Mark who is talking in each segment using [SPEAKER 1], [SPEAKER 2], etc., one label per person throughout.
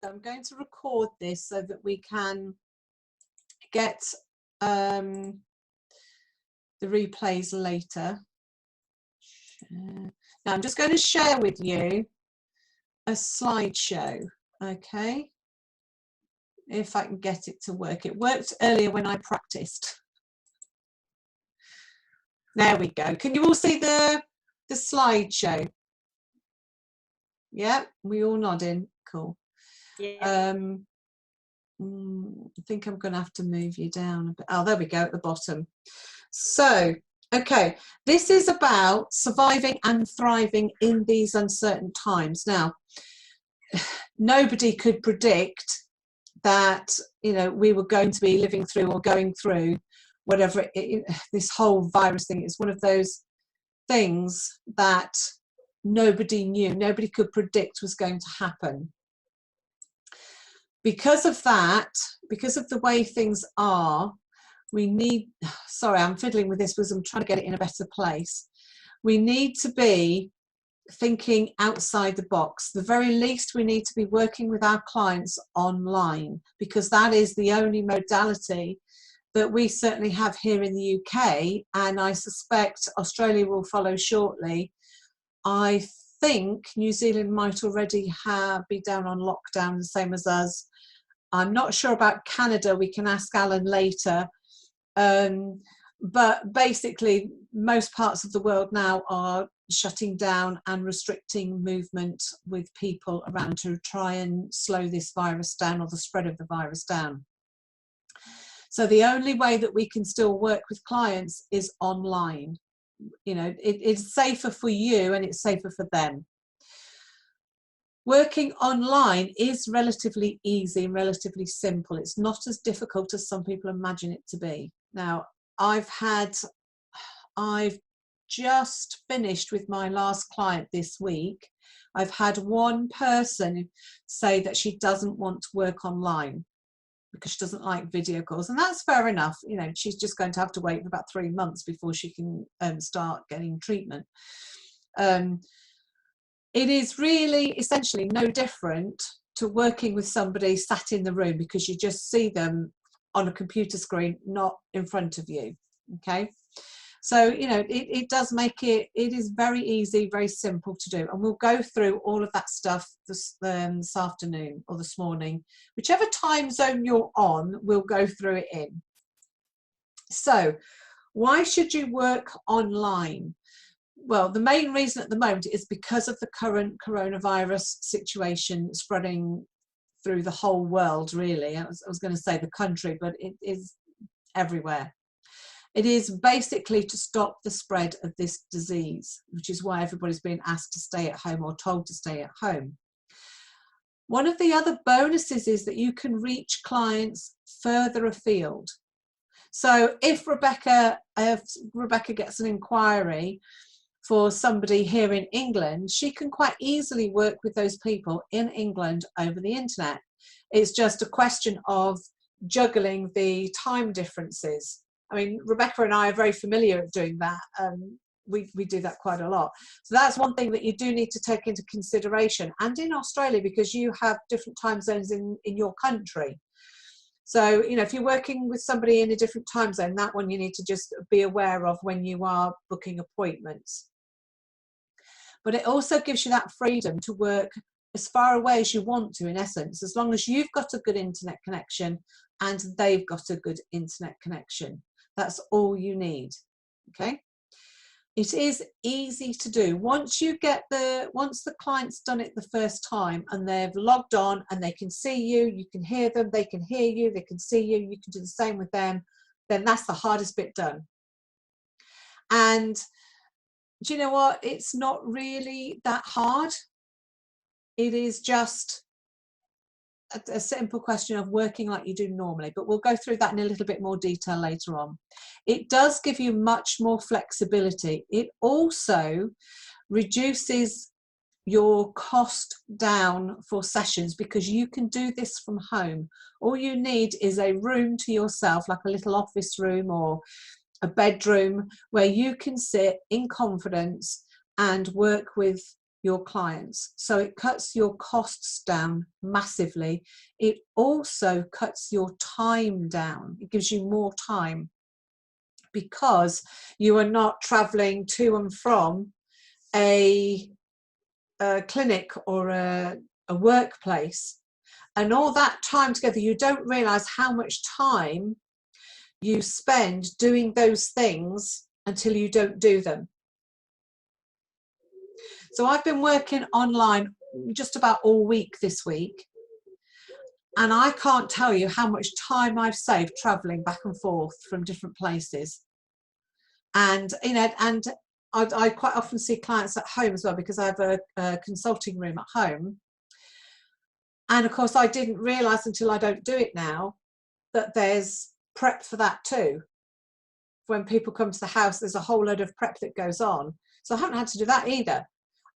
[SPEAKER 1] I'm going to record this so that we can get the replays later. Now I'm just going to share with you a slideshow, okay? If I can get it to work. It worked earlier when I practiced. There we go. Can you all see the slideshow? Yeah, we all nodding. Cool.
[SPEAKER 2] Yeah.
[SPEAKER 1] I think I'm going to have to move you down a bit. Oh, there we go at the bottom. So, okay, this is about surviving and thriving in these uncertain times. Now, nobody could predict that, you know, we were going to be living through or going through whatever this whole virus thing is. One of those things that nobody knew, nobody could predict was going to happen. Because of that, because of the way things are, we need, sorry, I'm fiddling with this because I'm trying to get it in a better place. We need to be thinking outside the box. The very least, we need to be working with our clients online, because that is the only modality that we certainly have here in the UK, and I suspect Australia will follow shortly. I think New Zealand might already be down on lockdown, the same as us. I'm not sure about Canada. We can ask Alan later. But basically, most parts of the world now are shutting down and restricting movement with people around to try and slow this virus down, or the spread of the virus down. So the only way that we can still work with clients is online. You know, it's safer for you and it's safer for them. Working online is relatively easy and relatively simple. It's not as difficult as some people imagine it to be. Now, I've just finished with my last client this week. I've had one person say that she doesn't want to work online because she doesn't like video calls, and that's fair enough. You know, she's just going to have to wait for about 3 months before she can start getting treatment. It is really essentially no different to working with somebody sat in the room, because you just see them on a computer screen, not in front of you. Okay, so you know, it does make it is very easy, very simple to do, and we'll go through all of that stuff this afternoon or this morning, whichever time zone you're on, we'll go through it in. So why should you work online? Well, the main reason at the moment is because of the current coronavirus situation spreading through the whole world, really. I was going to say the country, but it is everywhere. It is basically to stop the spread of this disease, which is why everybody's been asked to stay at home or told to stay at home. One of the other bonuses is that you can reach clients further afield. So if Rebecca gets an inquiry for somebody here in England, she can quite easily work with those people in England over the internet. It's just a question of juggling the time differences. I mean, Rebecca and I are very familiar at doing that. We do that quite a lot. So that's one thing that you do need to take into consideration. And in Australia, because you have different time zones in your country. So, you know, if you're working with somebody in a different time zone, that one you need to just be aware of when you are booking appointments. But it also gives you that freedom to work as far away as you want to, in essence, as long as you've got a good internet connection and they've got a good internet connection. That's all you need, okay? It is easy to do. Once the client's done it the first time and they've logged on and they can see you, you can hear them, they can hear you, they can see you, you can do the same with them, then that's the hardest bit done. And do you know what? It's not really that hard. It is just a simple question of working like you do normally, but we'll go through that in a little bit more detail later on. It does give you much more flexibility. It also reduces your cost down for sessions, because you can do this from home. All you need is a room to yourself, like a little office room or a bedroom, where you can sit in confidence and work with your clients. So it cuts your costs down massively. It also cuts your time down. It gives you more time because you are not traveling to and from a clinic or a workplace. And all that time together, you don't realize how much time you spend doing those things until you don't do them. So I've been working online just about all week this week, and I can't tell you how much time I've saved traveling back and forth from different places. And you know, and I quite often see clients at home as well, because I have a consulting room at home. And of course, I didn't realize until I don't do it now that there's prep for that too. When people come to the house, there's a whole load of prep that goes on. So I haven't had to do that either.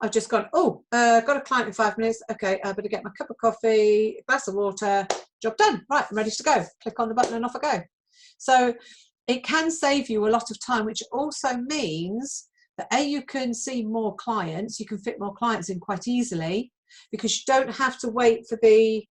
[SPEAKER 1] I've just gone, oh, got a client in 5 minutes. Okay, I better get my cup of coffee, a glass of water, job done. Right, I'm ready to go. Click on the button and off I go. So it can save you a lot of time, which also means that A, you can see more clients, you can fit more clients in quite easily, because you don't have to wait for you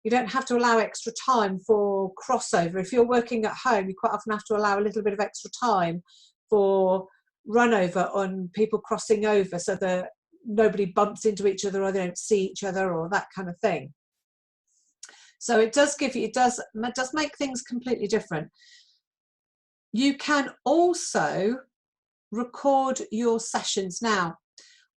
[SPEAKER 1] don't have to allow extra time for crossover. If you're working at home, you quite often have to allow a little bit of extra time for run over on people crossing over, so that nobody bumps into each other or they don't see each other or that kind of thing. So it does give you, it does make things completely different. You can also record your sessions. Now,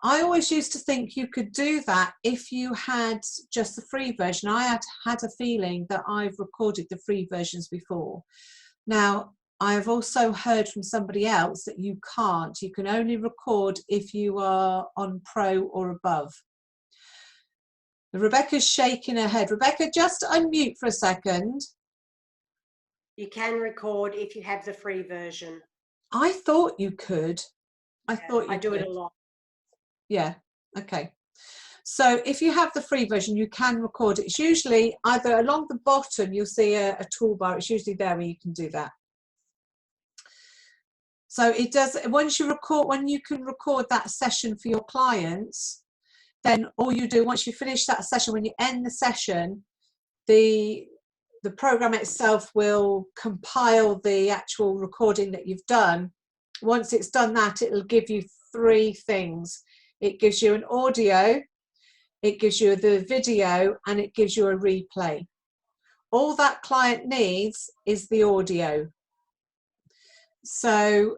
[SPEAKER 1] I always used to think you could do that if you had just the free version. I had a feeling that I've recorded the free versions before. Now, I've also heard from somebody else that you can't. You can only record if you are on Pro or above. Rebecca's shaking her head. Rebecca, just unmute for a second.
[SPEAKER 2] You can record if you have the free version.
[SPEAKER 1] I thought you could. I thought you
[SPEAKER 2] do
[SPEAKER 1] could.
[SPEAKER 2] it a lot.
[SPEAKER 1] Yeah, okay. So if you have the free version, you can record it. It's usually either along the bottom, you'll see a toolbar. It's usually there where you can do that. So it does, once you can record that session for your clients, then all you do, once you finish that session, when you end the session, the program itself will compile the actual recording that you've done. Once it's done that, it'll give you 3 things. It gives you an audio, it gives you the video, and it gives you a replay. All that client needs is the audio. So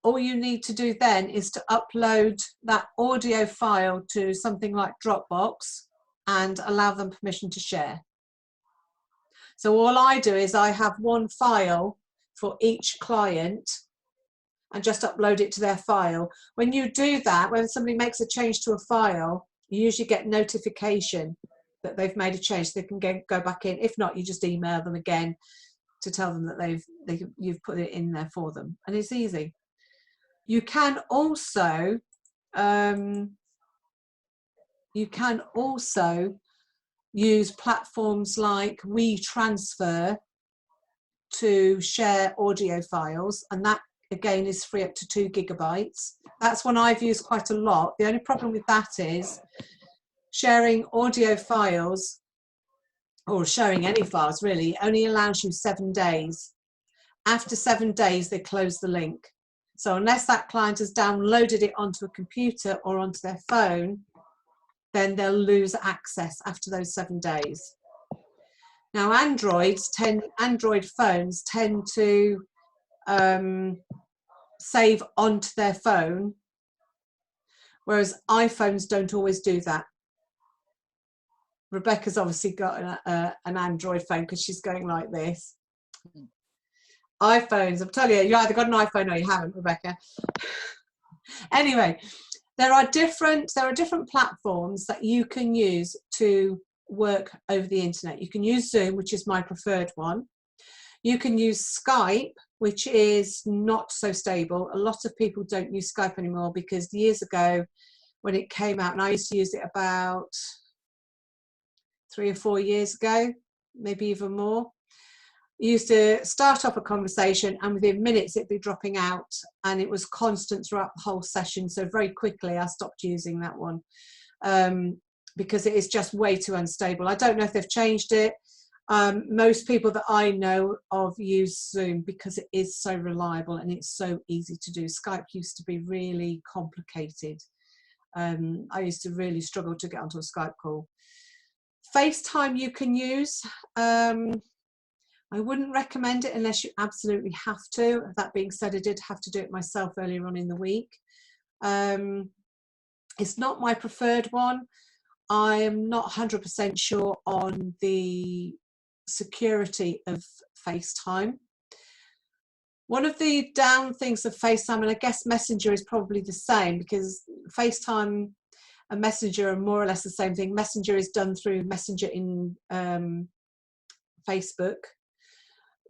[SPEAKER 1] all you need to do then is to upload that audio file to something like Dropbox and allow them permission to share. So all I do is I have one file for each client and just upload it to their file. When you do that, when somebody makes a change to a file, you usually get notification that they've made a change, so they can go back in. If not, you just email them again to tell them that you've put it in there for them, and it's easy. You can also use platforms like WeTransfer to share audio files, and that again is free up to 2 gigabytes. That's one I've used quite a lot. The only problem with that is sharing audio files, or sharing any files really, only allows you 7 days. After 7 days, they close the link. So unless that client has downloaded it onto a computer or onto their phone, then they'll lose access after those 7 days. Now, Android phones tend to save onto their phone, whereas iPhones don't always do that. Rebecca's obviously got an Android phone because she's going like this. iPhones, I'm telling you, you either got an iPhone or you haven't, Rebecca. Anyway, there are different platforms that you can use to work over the internet. You can use Zoom, which is my preferred one. You can use Skype, which is not so stable. A lot of people don't use Skype anymore because years ago when it came out, and I used to use it about 3 or 4 years ago, maybe even more, You used to start off a conversation and within minutes it'd be dropping out, and it was constant throughout the whole session. So very quickly I stopped using that one because it is just way too unstable. I don't know if they've changed it. Most people that I know of use Zoom because it is so reliable and it's so easy to do. Skype used to be really complicated. I used to really struggle to get onto a Skype call. FaceTime you can use. I wouldn't recommend it unless you absolutely have to. That being said, I did have to do it myself earlier on in the week. It's not my preferred one. I am not 100% sure on the security of FaceTime. One of the down things of FaceTime, and I guess Messenger is probably the same, because FaceTime and Messenger are more or less the same thing. Messenger is done through Messenger in Facebook.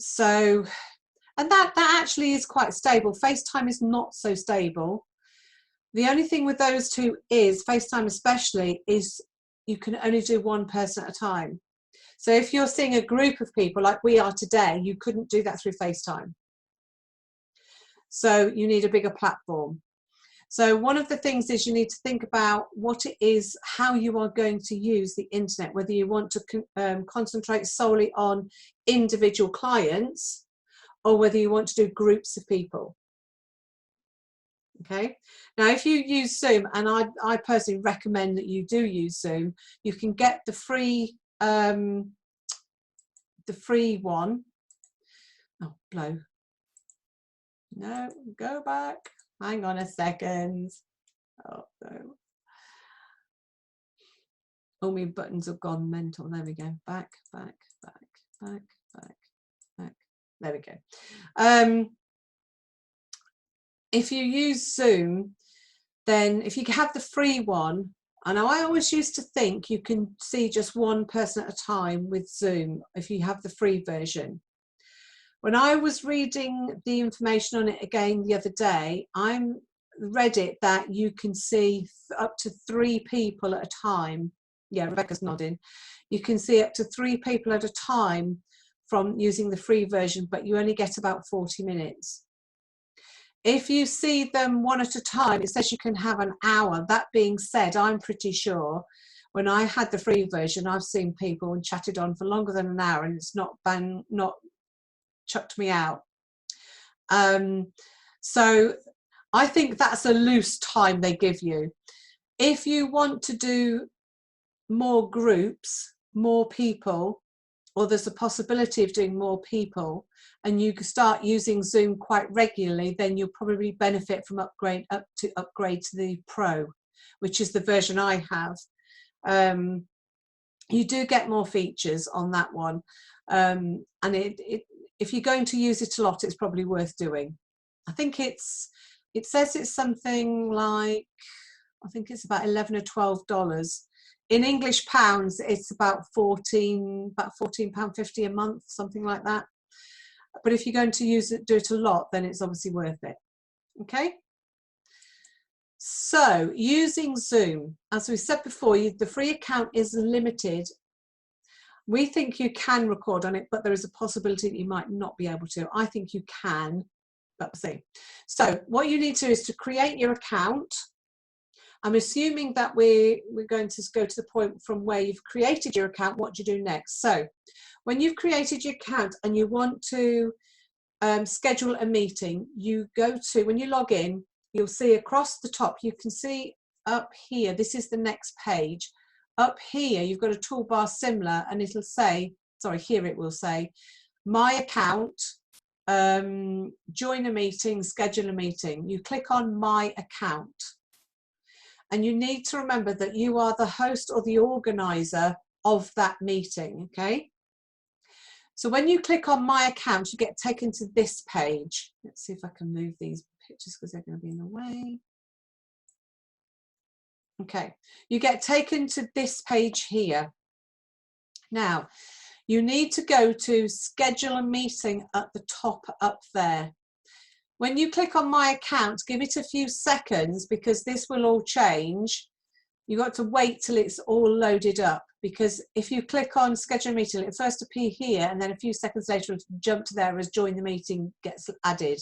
[SPEAKER 1] So, and that actually is quite stable. FaceTime is not so stable. The only thing with those two is, FaceTime especially, is you can only do one person at a time. So if you're seeing a group of people like we are today, you couldn't do that through FaceTime. So you need a bigger platform. So one of the things is you need to think about what it is, how you are going to use the internet, whether you want to concentrate solely on individual clients or whether you want to do groups of people. Okay, now if you use Zoom, and I personally recommend that you do use Zoom, you can get the free one. Oh, blow. No, go back. Hang on a second. Oh, no. All my buttons have gone mental. There we go. Back, back, back, back, back, back. There we go. If you use Zoom, then if you have the free one, and I always used to think you can see just one person at a time with Zoom if you have the free version. When I was reading the information on it again the other day, I read it that you can see up to 3 people at a time. Yeah, Rebecca's nodding. You can see up to 3 people at a time from using the free version, but you only get about 40 minutes. If you see them one at a time, it says you can have an hour. That being said, I'm pretty sure when I had the free version, I've seen people and chatted on for longer than an hour, and it's not chucked me out. So I think that's a loose time they give you. If you want to do more groups, more people, or there's a possibility of doing more people, and you can start using Zoom quite regularly, then you'll probably benefit from upgrade to the Pro, which is the version I have. You do get more features on that one, and if you're going to use it a lot, it's probably worth doing. I think it says it's something like, I think it's about $11 or $12. In English pounds, it's about £14.50 a month, something like that. But if you're going to do it a lot, then it's obviously worth it. Okay. So using Zoom, as we said before, the free account is limited. We think you can record on it, but there is a possibility that you might not be able to. I think you can, but we'll see. So what you need to do is to create your account. I'm assuming that we're going to go to the point from where you've created your account. What do you do next? So when you've created your account and you want to schedule a meeting, you go to, when you log in, you'll see across the top, you can see up here, this is the next page. Up here, you've got a toolbar similar, and it'll say, sorry, here it will say, my account, join a meeting, schedule a meeting. You click on my account. And you need to remember that you are the host or the organizer of that meeting, okay? So when you click on my account, you get taken to this page. Let's see if I can move these pictures because they're going to be in the way. Okay, you get taken to this page here. Now, you need to go to schedule a meeting at the top up there. When you click on my account, give it a few seconds because this will all change. You've got to wait till it's all loaded up, because if you click on schedule a meeting, it'll first appear here and then a few seconds later it'll jump to there as join the meeting gets added.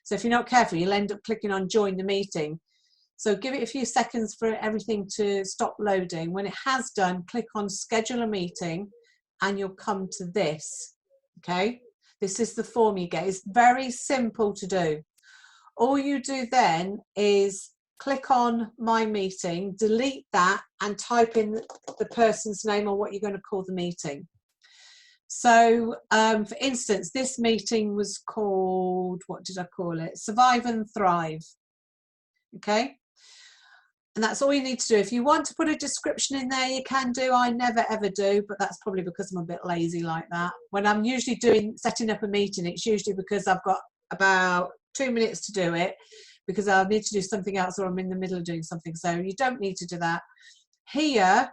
[SPEAKER 1] So if you're not careful, you'll end up clicking on join the meeting. So give it a few seconds for everything to stop loading. When it has done, click on schedule a meeting and you'll come to this. Okay, this is the form you get. It's very simple to do. All you do then is click on my meeting, delete that and type in the person's name or what you're going to call the meeting. So for instance, this meeting was called, what did I call it? Survive and Thrive. Okay. And that's all you need to do. If you want to put a description in there, you can do. I never ever do, but that's probably because I'm a bit lazy like that. When I'm usually setting up a meeting, it's usually because I've got about 2 minutes to do it, because I'll need to do something else or I'm in the middle of doing something. So you don't need to do that. Here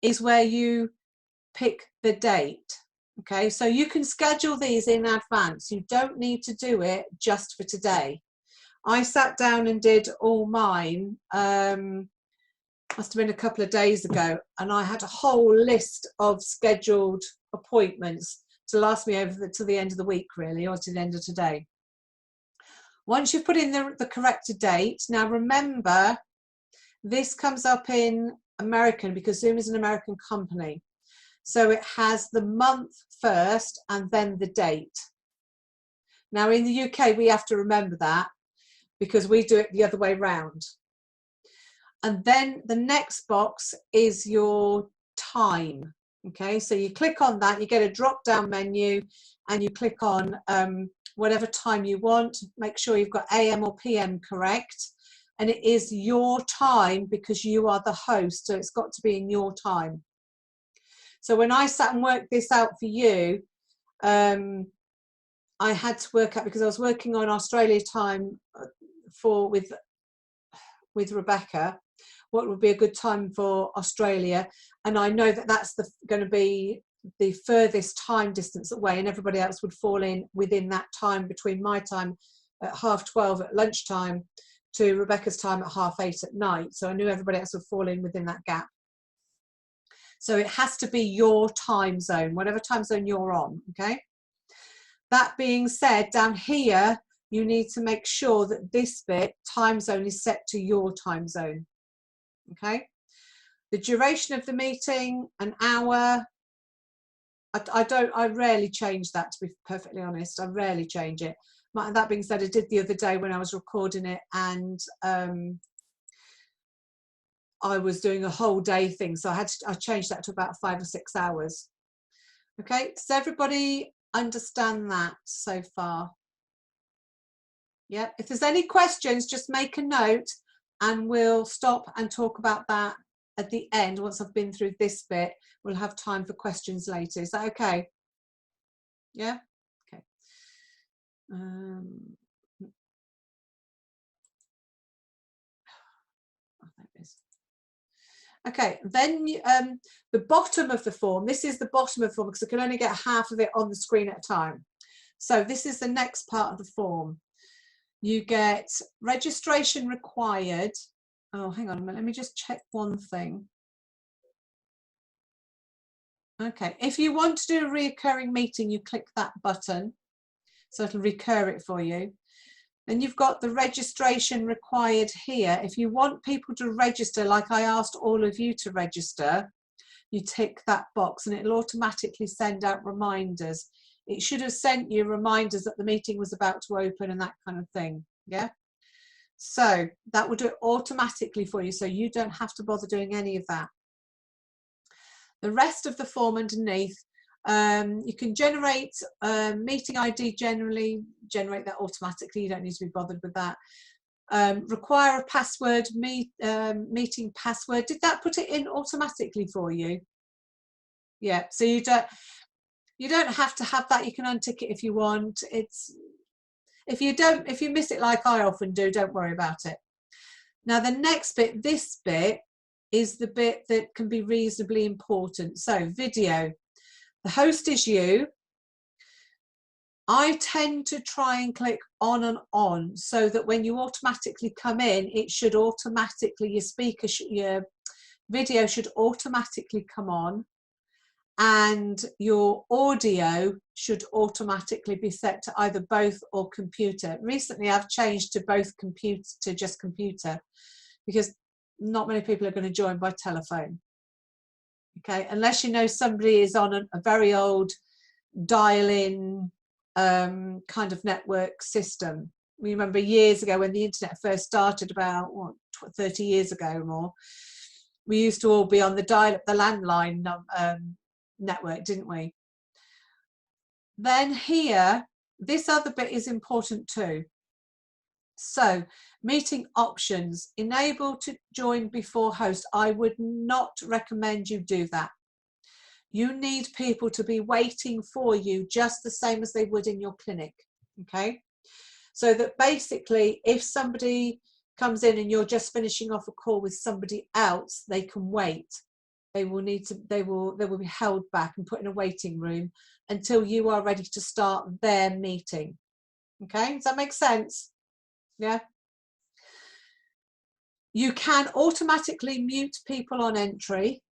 [SPEAKER 1] is where you pick the date. Okay, so you can schedule these in advance. You don't need to do it just for today. I sat down and did all mine, must have been a couple of days ago, and I had a whole list of scheduled appointments to last me over to the end of the week, really, or to the end of today. Once you've put in the correct date, now remember, this comes up in American because Zoom is an American company. So it has the month first and then the date. Now in the UK, we have to remember that because we do it the other way round. And then the next box is your time. Okay, so you click on that, you get a drop down menu and you click on whatever time you want. Make sure you've got AM or PM correct, and it is your time because you are the host, so it's got to be in your time. So when I sat and worked this out for you, I had to work out, because I was working on Australia time with Rebecca, what would be a good time for Australia, and I know that that's going to be the furthest time distance away, and everybody else would fall in within that time between my time at 12:30 at lunchtime to Rebecca's time at 8:30 at night. So I knew everybody else would fall in within that gap. So it has to be your time zone, whatever time zone you're on. Okay. That being said, down here you need to make sure that this bit, time zone, is set to your time zone. Okay. The duration of the meeting, an hour. I rarely change that, to be perfectly honest. I rarely change it. That being said, I did the other day when I was recording it, and I was doing a whole day thing, so I changed that to about 5 or 6 hours. Okay, so everybody understand that so far? Yeah, if there's any questions, just make a note and we'll stop and talk about that at the end. Once I've been through this bit, we'll have time for questions later. Is that okay? Yeah? Okay. Oh, there it is. Okay, then the bottom of the form, this is the bottom of the form because I can only get half of it on the screen at a time. So this is the next part of the form. You get registration required. Oh, hang on a minute, let me just check one thing. Okay, if you want to do a recurring meeting, you click that button, so it'll recur it for you. Then you've got the registration required here. If you want people to register, like I asked all of you to register, you tick that box and it'll automatically send out reminders. It should have sent you reminders that the meeting was about to open and that kind of thing. Yeah. So that will do it automatically for you, so you don't have to bother doing any of that. The rest of the form underneath, you can generate meeting ID, generate that automatically. You don't need to be bothered with that. Require a password, meeting password. Did that put it in automatically for you? Yeah, so you don't have to have that. You can untick it if you want. If you miss it like I often do, don't worry about it. Now the next bit, this bit, is the bit that can be reasonably important. So video. The host is you. I tend to try and click on and on so that when you automatically come in, it should automatically, your speaker, your video should automatically come on, and your audio should automatically be set to either both or computer. Recently I've changed to both computer, to just computer, because not many people are going to join by telephone. Okay, unless you know somebody is on a very old dial-in kind of network system. We remember years ago when the internet first started, about what, 30 years ago or more, we used to all be on the dial-up, the landline network, didn't we? Then here, this other bit is important too. So, meeting options, enable to join before host. I would not recommend you do that. You need people to be waiting for you just the same as they would in your clinic, okay? So that basically, if somebody comes in and you're just finishing off a call with somebody else, they can wait. They will be held back and put in a waiting room until you are ready to start their meeting. Okay, does that make sense? Yeah. You can automatically mute people on entry.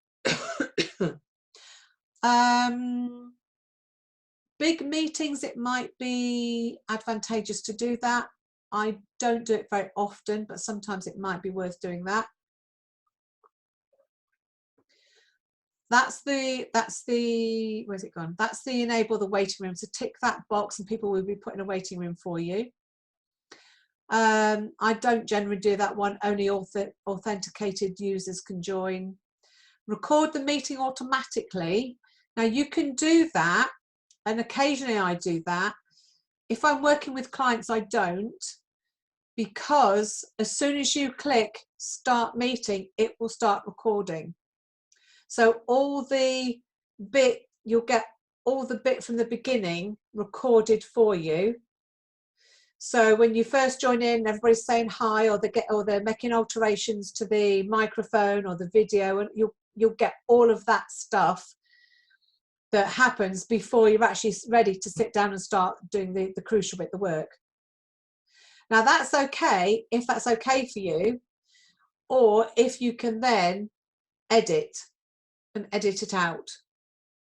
[SPEAKER 1] Big meetings, it might be advantageous to do that. I don't do it very often, but sometimes it might be worth doing that. That's the where's it gone? That's the enable the waiting room. So tick that box and people will be put in a waiting room for you. I don't generally do that one. Only authenticated users can join. Record the meeting automatically. Now you can do that, and occasionally I do that. If I'm working with clients, I don't, because as soon as you click start meeting, it will start recording. So all the bit, you'll get all the bit from the beginning recorded for you. So when you first join in, everybody's saying hi, or they're making alterations to the microphone or the video, and you'll get all of that stuff that happens before you're actually ready to sit down and start doing the crucial bit, the work. Now that's okay if that's okay for you, or if you can then edit it out,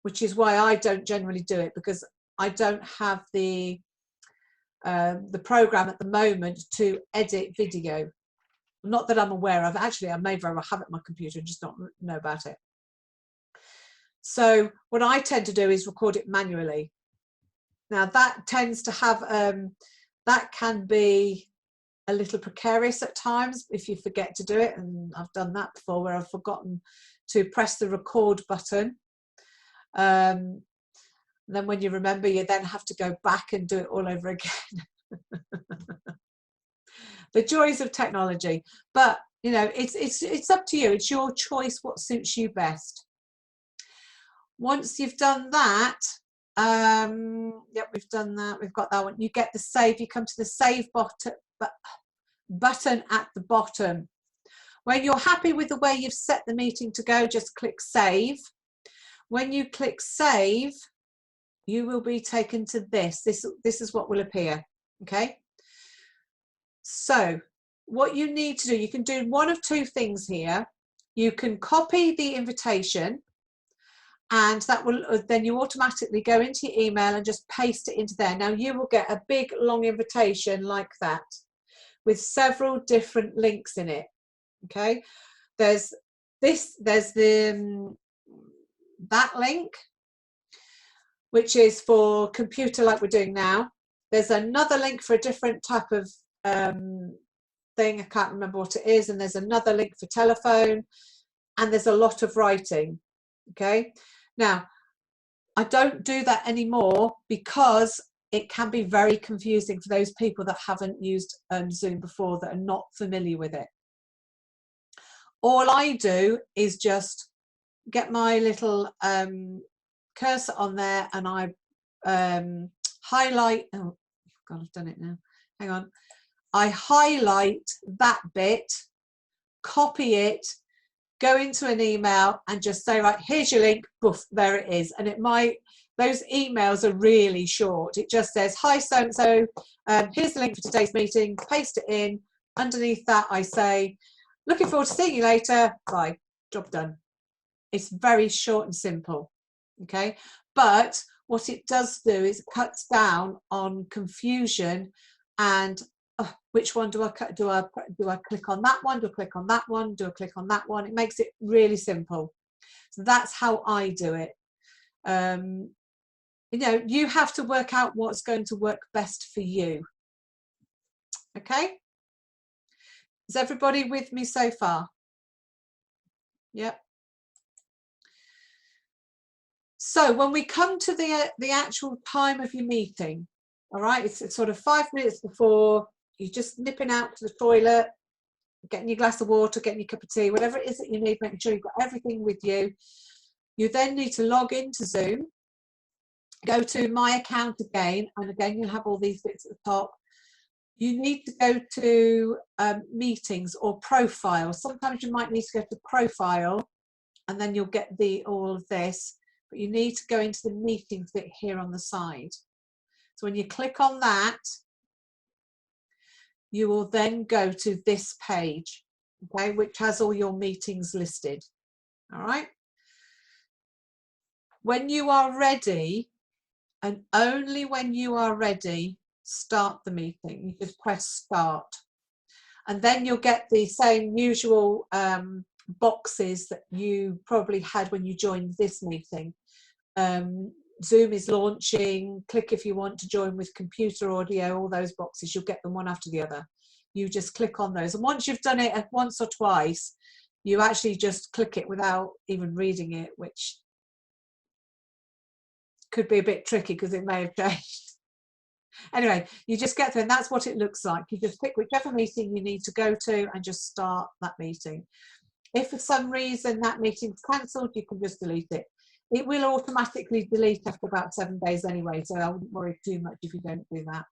[SPEAKER 1] which is why I don't generally do it, because I don't have the program at the moment to edit video. Not that I'm aware of. Actually, I may very well have it on my computer and just not know about it. So what I tend to do is record it manually. Now that tends to have, that can be a little precarious at times if you forget to do it, and I've done that before where I've forgotten to press the record button. And then when you remember, you then have to go back and do it all over again. The joys of technology. But you know, it's up to you. It's your choice what suits you best. Once you've done that, yep, we've done that, we've got that one. You get the save, you come to the save button at the bottom. When you're happy with the way you've set the meeting to go, just click save. When you click save, you will be taken to this. This is what will appear, okay? So what you need to do, you can do one of two things here. You can copy the invitation, and that will then you automatically go into your email and just paste it into there. Now you will get a big long invitation like that with several different links in it. Okay, there's the that link, which is for computer like we're doing now. There's another link for a different type of thing, I can't remember what it is, and there's another link for telephone, and there's a lot of writing. Okay, now I don't do that anymore because it can be very confusing for those people that haven't used Zoom before, that are not familiar with it. All I do is just get my little cursor on there, and I highlight, oh God, I've done it now, hang on. I highlight that bit, copy it, go into an email and just say, right, here's your link, boof, there it is. And it might, those emails are really short. It just says, hi, so-and-so, here's the link for today's meeting, paste it in. Underneath that, I say, looking forward to seeing you later, bye. job done. It's very short and simple, okay? But what it does do is it cuts down on confusion and which one do I click on that one? Do I click on that one? Do I click on that one? It makes it really simple. So that's how I do it. You know, you have to work out what's going to work best for you. Okay? Is everybody with me so far? Yep. So when we come to the actual time of your meeting, all right, it's sort of 5 minutes before, you're just nipping out to the toilet, getting your glass of water, getting your cup of tea, whatever it is that you need, making sure you've got everything with you. You then need to log into Zoom, go to my account again, and again you'll have all these bits at the top. You need to go to meetings or profile. Sometimes you might need to go to profile, and then you'll get all of this. But you need to go into the meetings bit here on the side. So when you click on that, you will then go to this page, okay, which has all your meetings listed. All right. When you are ready, and only when you are ready, start the meeting. You just press start. And then you'll get the same usual boxes that you probably had when you joined this meeting. Zoom is launching, click if you want to join with computer audio, all those boxes, you'll get them one after the other. You just click on those. And once you've done it once or twice, you actually just click it without even reading it, which could be a bit tricky because it may have changed. Anyway, you just get there, and that's what it looks like. You just pick whichever meeting you need to go to and just start that meeting. If for some reason that meeting's cancelled, you can just delete it. It will automatically delete after about 7 days anyway, so I wouldn't worry too much if you don't do that.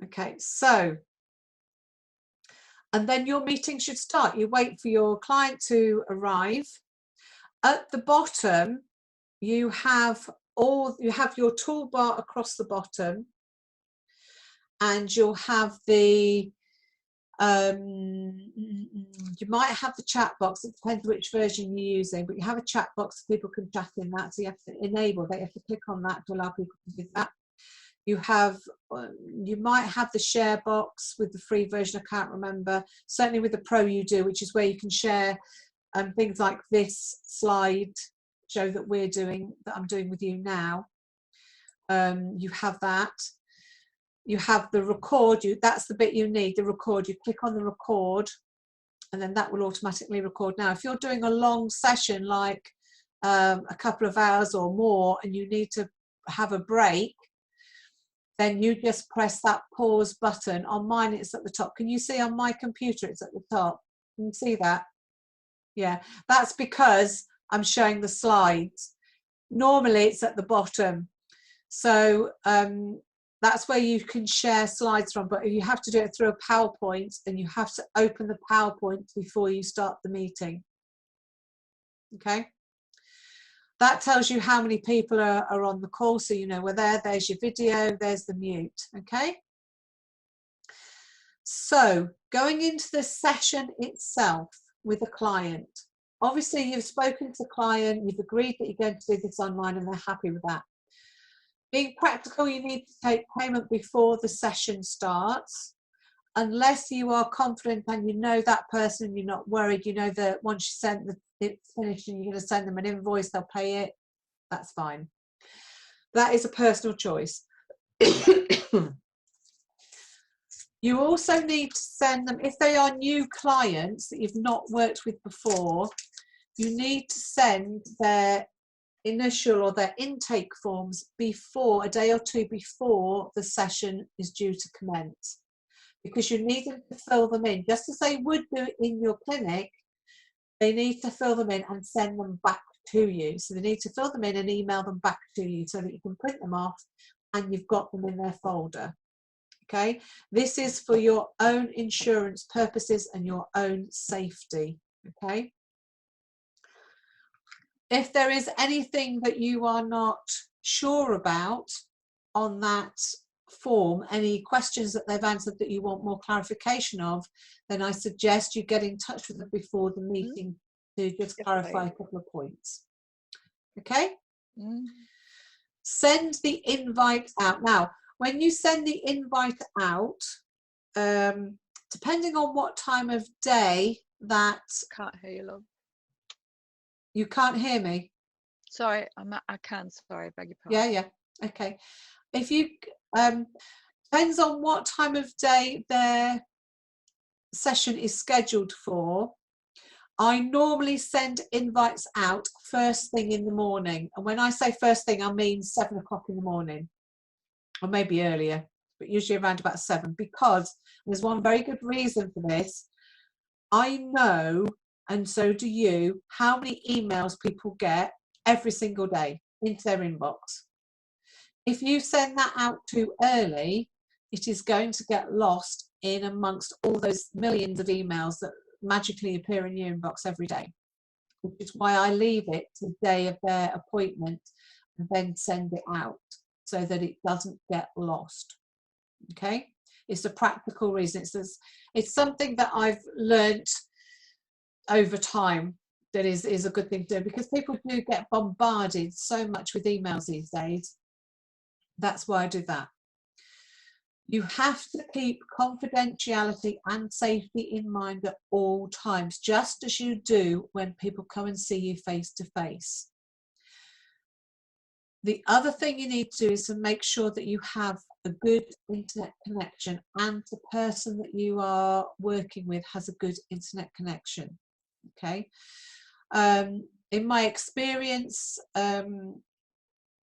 [SPEAKER 1] Okay, so, and then your meeting should start. You wait for your client to arrive. At the bottom, you have your toolbar across the bottom, and you'll have the you might have the chat box. It depends which version you're using, but you have a chat box so people can chat in that, so you have to enable that. You have to click on that to allow people to do that. You might have the share box with the free version. I can't remember. Certainly with the pro you do, which is where you can share things like this slide show that I'm doing with you now. You have that. You have the record. That's the bit you need, the record. You click on the record, and then that will automatically record. Now, if you're doing a long session, like a couple of hours or more, and you need to have a break, then you just press that pause button. On mine, it's at the top. Can you see on my computer, it's at the top? Can you see that? Yeah, that's because I'm showing the slides. Normally, it's at the bottom. So that's where you can share slides from, but you have to do it through a PowerPoint, and you have to open the PowerPoint before you start the meeting. Okay, that tells you how many people are on the call, so you know we're there. There's your video, there's the mute. Okay, so going into the session itself with a client, obviously you've spoken to the client, you've agreed that you're going to do this online, and they're happy with that. Being practical, you need to take payment before the session starts, unless you are confident and you know that person, you're not worried, you know that once you send it's finished and you're going to send them an invoice, they'll pay it, that's fine. That is a personal choice. You also need to send them, if they are new clients that you've not worked with before, you need to send their initial or their intake forms before, a day or two before the session is due to commence, because you need them to fill them in just as they would do in your clinic. They need to fill them in and send them back to you. So they need to fill them in and email them back to you so that you can print them off and you've got them in their folder. Okay, this is for your own insurance purposes and your own safety. Okay, if there is anything that you are not sure about on that form any questions that they've answered that you want more clarification of, then I suggest you get in touch with them before the meeting to just clarify a couple of points. Okay? Send the invite out. Now, when you send the invite out, depending on what time of day that...
[SPEAKER 3] Can't hear you, love.
[SPEAKER 1] You can't hear me?
[SPEAKER 3] Sorry, I can. Sorry, beg your pardon.
[SPEAKER 1] Yeah. Okay. If you... depends on what time of day their session is scheduled for. I normally send invites out first thing in the morning. And when I say first thing, I mean 7 o'clock in the morning, or maybe earlier, but usually around about 7, because there's one very good reason for this. I know, and so do you, how many emails people get every single day into their inbox. If you send that out too early, it is going to get lost in amongst all those millions of emails that magically appear in your inbox every day, which is why I leave it to the day of their appointment and then send it out so that it doesn't get lost. Okay, it's a practical reason. It's something that I've learnt over time that is a good thing to do, because people do get bombarded so much with emails these days. That's why I do that. You have to keep confidentiality and safety in mind at all times, just as you do when people come and see you face to face. The other thing you need to do is to make sure that you have a good internet connection and the person that you are working with has a good internet connection. Okay. In my experience,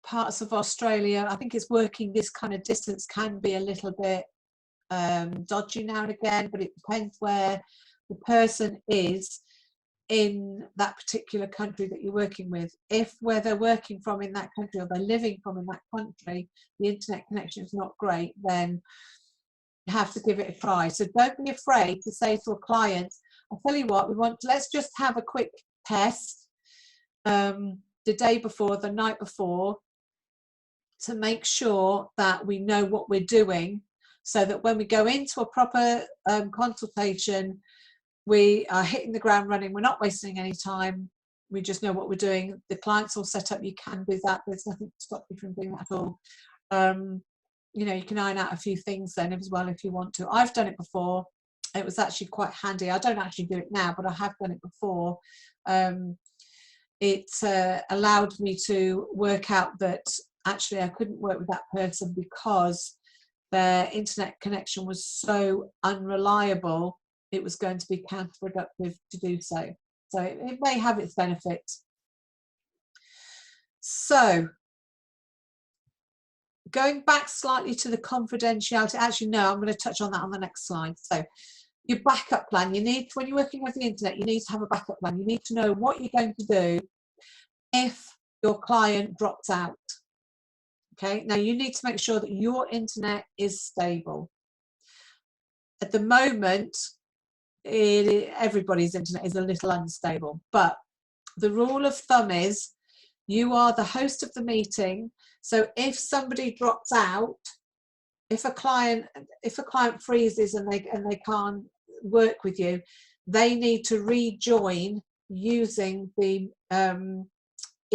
[SPEAKER 1] parts of Australia, I think it's working this kind of distance can be a little bit dodgy now and again, but it depends where the person is in that particular country that you're working with. If where they're working from in that country, or they're living from in that country, the internet connection is not great, then you have to give it a try. So don't be afraid to say to a client, I'll tell you what, let's just have a quick test the day before, the night before, to make sure that we know what we're doing, so that when we go into a proper consultation, we are hitting the ground running. We're not wasting any time. We just know what we're doing. The client's all set up. You can do that. There's nothing to stop you from doing that at all. You know, you can iron out a few things then as well if you want to. I've done it before. It was actually quite handy. I don't actually do it now, but I have done it before. It allowed me to work out that actually I couldn't work with that person because their internet connection was so unreliable, it was going to be counterproductive to do so. So it may have its benefits. So going back slightly to the confidentiality, actually no, I'm going to touch on that on the next slide. So your backup plan, you need, when you're working with the internet, you need to have a backup plan. You need to know what you're going to do if your client drops out. Okay, now you need to make sure that your internet is stable. At the moment, everybody's internet is a little unstable, but the rule of thumb is you are the host of the meeting. So if somebody drops out, if a client freezes and they can't work with you, they need to rejoin using the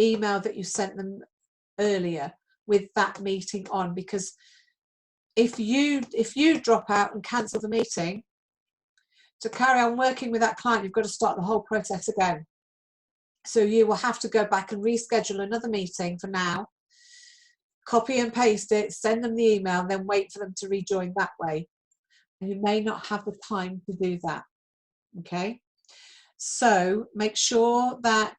[SPEAKER 1] email that you sent them earlier with that meeting on, because if you drop out and cancel the meeting, to carry on working with that client, you've got to start the whole process again. So you will have to go back and reschedule another meeting for now, copy and paste it, send them the email, and then wait for them to rejoin that way. And you may not have the time to do that. Okay, so make sure that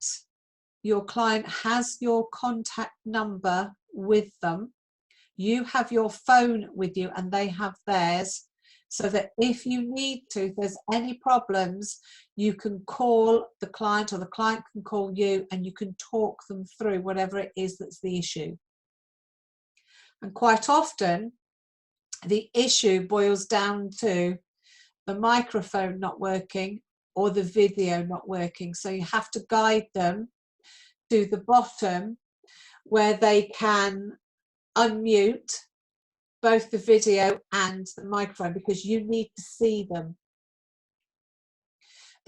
[SPEAKER 1] your client has your contact number with them. You have your phone with you and they have theirs, so that if you need to, if there's any problems, you can call the client or the client can call you and you can talk them through whatever it is that's the issue. And quite often, the issue boils down to the microphone not working or the video not working. So you have to guide them to the bottom where they can unmute, both the video and the microphone because you need to see them.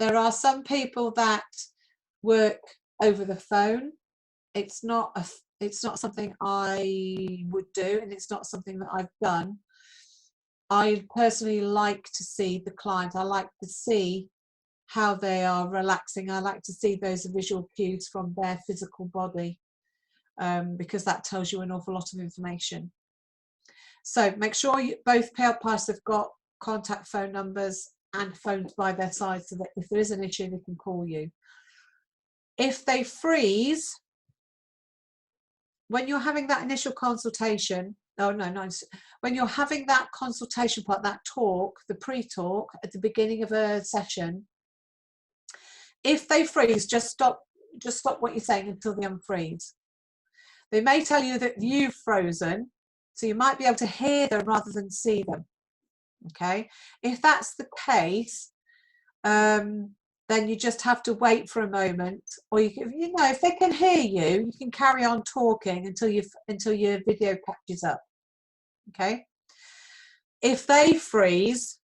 [SPEAKER 1] There are some people that work over the phone. It's not something I would do, and it's not something that I've done. I personally like to see the client. I like to see how they are relaxing. I like to see those visual cues from their physical body, because that tells you an awful lot of information. So make sure both parties have got contact phone numbers and phones by their side so that if there is an issue, they can call you. If they freeze, when you're having that initial consultation, when you're having that consultation part, that talk, the pre-talk at the beginning of a session, if they freeze, just stop what you're saying until they unfreeze. They may tell you that you've frozen, so you might be able to hear them rather than see them. Okay, if that's the case, then you just have to wait for a moment, or you know, if they can hear you, you can carry on talking until your video catches up. Okay, if they freeze,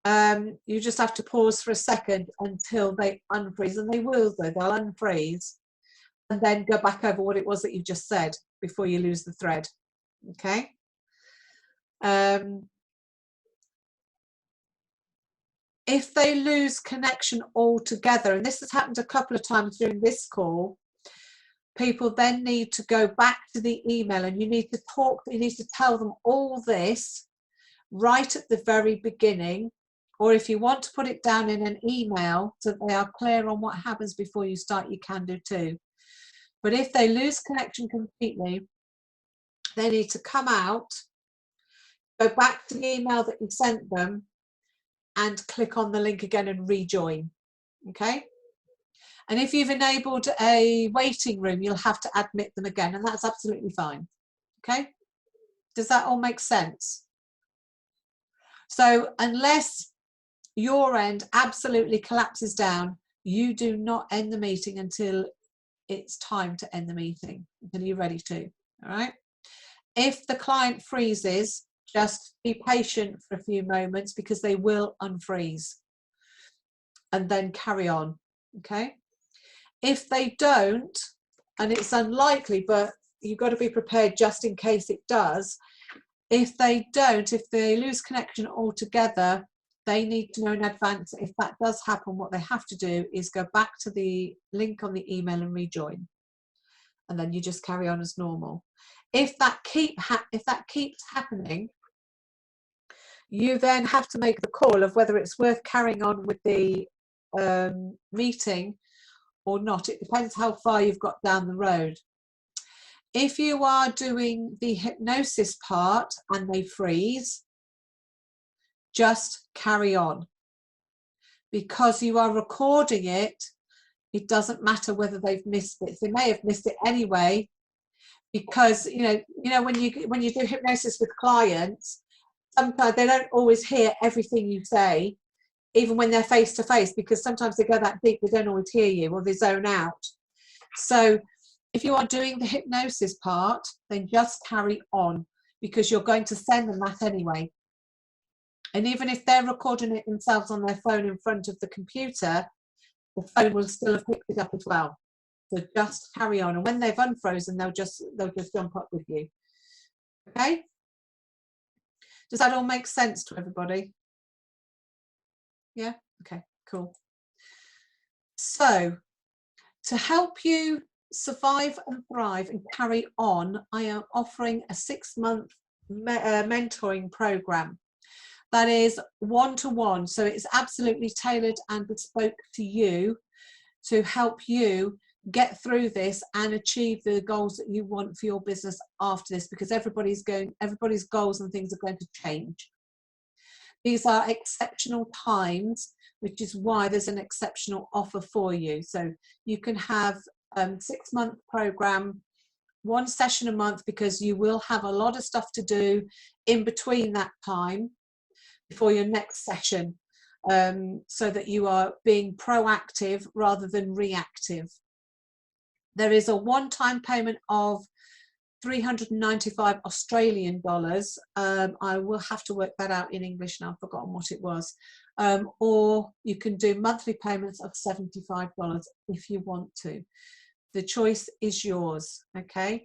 [SPEAKER 1] you just have to pause for a second until they unfreeze, and they will do. They'll unfreeze, and then go back over what it was that you just said before you lose the thread. Okay. If they lose connection altogether, and this has happened a couple of times during this call, people then need to go back to the email, and you need to tell them all this right at the very beginning, or if you want to put it down in an email so that they are clear on what happens before you start, you can do too. But if they lose connection completely, they need to come out, go back to the email that you sent them, and click on the link again and rejoin. Okay, and if you've enabled a waiting room, you'll have to admit them again, and that's absolutely fine. Okay, does that all make sense? So unless your end absolutely collapses down, you do not end the meeting until it's time to end the meeting, until you're ready to. All right, if the client freezes, just be patient for a few moments because they will unfreeze, and then carry on. Okay, if they don't, and it's unlikely, but you've got to be prepared just in case it does. If they don't, if they lose connection altogether, they need to know in advance that if that does happen, what they have to do is go back to the link on the email and rejoin, and then you just carry on as normal. If that keeps happening, you then have to make the call of whether it's worth carrying on with the meeting or not. It depends how far you've got down the road. If you are doing the hypnosis part and they freeze, just carry on. Because you are recording it, it doesn't matter whether they've missed it. They may have missed it anyway, because you know when you do hypnosis with clients, sometimes they don't always hear everything you say, even when they're face to face, because sometimes they go that deep, they don't always hear you, or they zone out. So if you are doing the hypnosis part, then just carry on, because you're going to send them that anyway. And even if they're recording it themselves on their phone in front of the computer, the phone will still have picked it up as well. So just carry on, and when they've unfrozen, they'll just jump up with you. Okay? Does that all make sense to everybody? Yeah? Okay, cool. So to help you survive and thrive and carry on, I am offering a 6-month mentoring program that is one-to-one. So it's absolutely tailored and bespoke to you to help you get through this and achieve the goals that you want for your business after this, because everybody's goals and things are going to change. These are exceptional times, which is why there's an exceptional offer for you. So you can have a 6-month program, 1 session a month, because you will have a lot of stuff to do in between that time before your next session, so that you are being proactive rather than reactive. There is a one-time payment of 395 Australian dollars. I will have to work that out in English now. I've forgotten what it was. Or you can do monthly payments of $75 if you want to. The choice is yours, okay?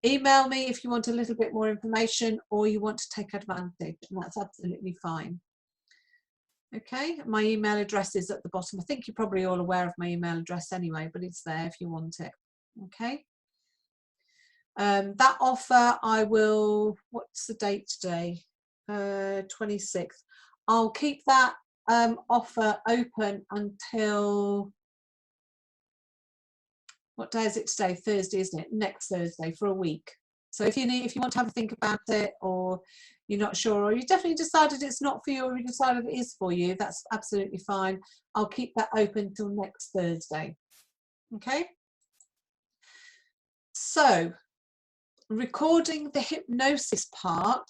[SPEAKER 1] Email me if you want a little bit more information or you want to take advantage, and that's absolutely fine. Okay, my email address is at the bottom. I think you're probably all aware of my email address anyway, but it's there if you want it. Okay. That offer, I will, what's the date today? 26th. I'll keep that offer open until, what day is it today? Thursday, isn't it? Next Thursday, for a week. So if you want to have a think about it, or you're not sure, or you definitely decided it's not for you, or you decided it is for you, that's absolutely fine. I'll keep that open till next Thursday. Okay. So, recording the hypnosis part.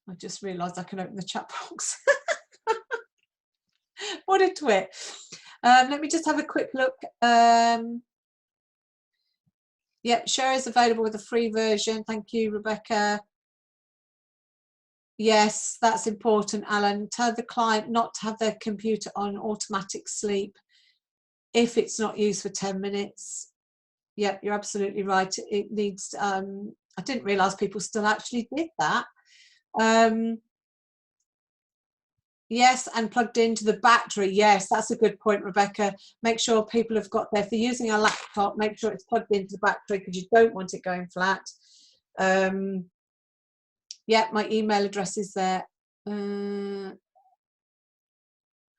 [SPEAKER 1] I just realised I can open the chat box. What a twit. Let me just have a quick look. Yep, share is available with a free version. Thank you, Rebecca. Yes, that's important, Alan. Tell the client not to have their computer on automatic sleep if it's not used for 10 minutes. Yep, you're absolutely right. It needs, I didn't realise people still actually did that. Yes, and plugged into the battery. Yes, that's a good point, Rebecca. Make sure people have got there. If they're using a laptop, make sure it's plugged into the battery because you don't want it going flat. Yeah, my email address is there. Oh,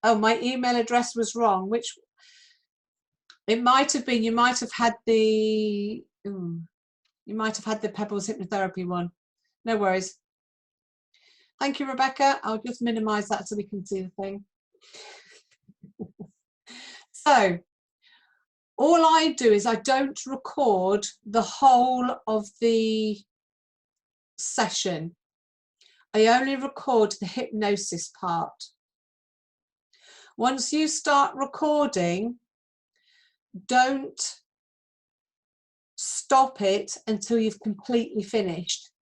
[SPEAKER 1] my email address was wrong. Which it might have been. You might have had the. You might have had the Pebbles hypnotherapy one. No worries. Thank you, Rebecca. I'll just minimize that so we can see the thing. So, all I do is I don't record the whole of the session. I only record the hypnosis part. Once you start recording, don't stop it until you've completely finished.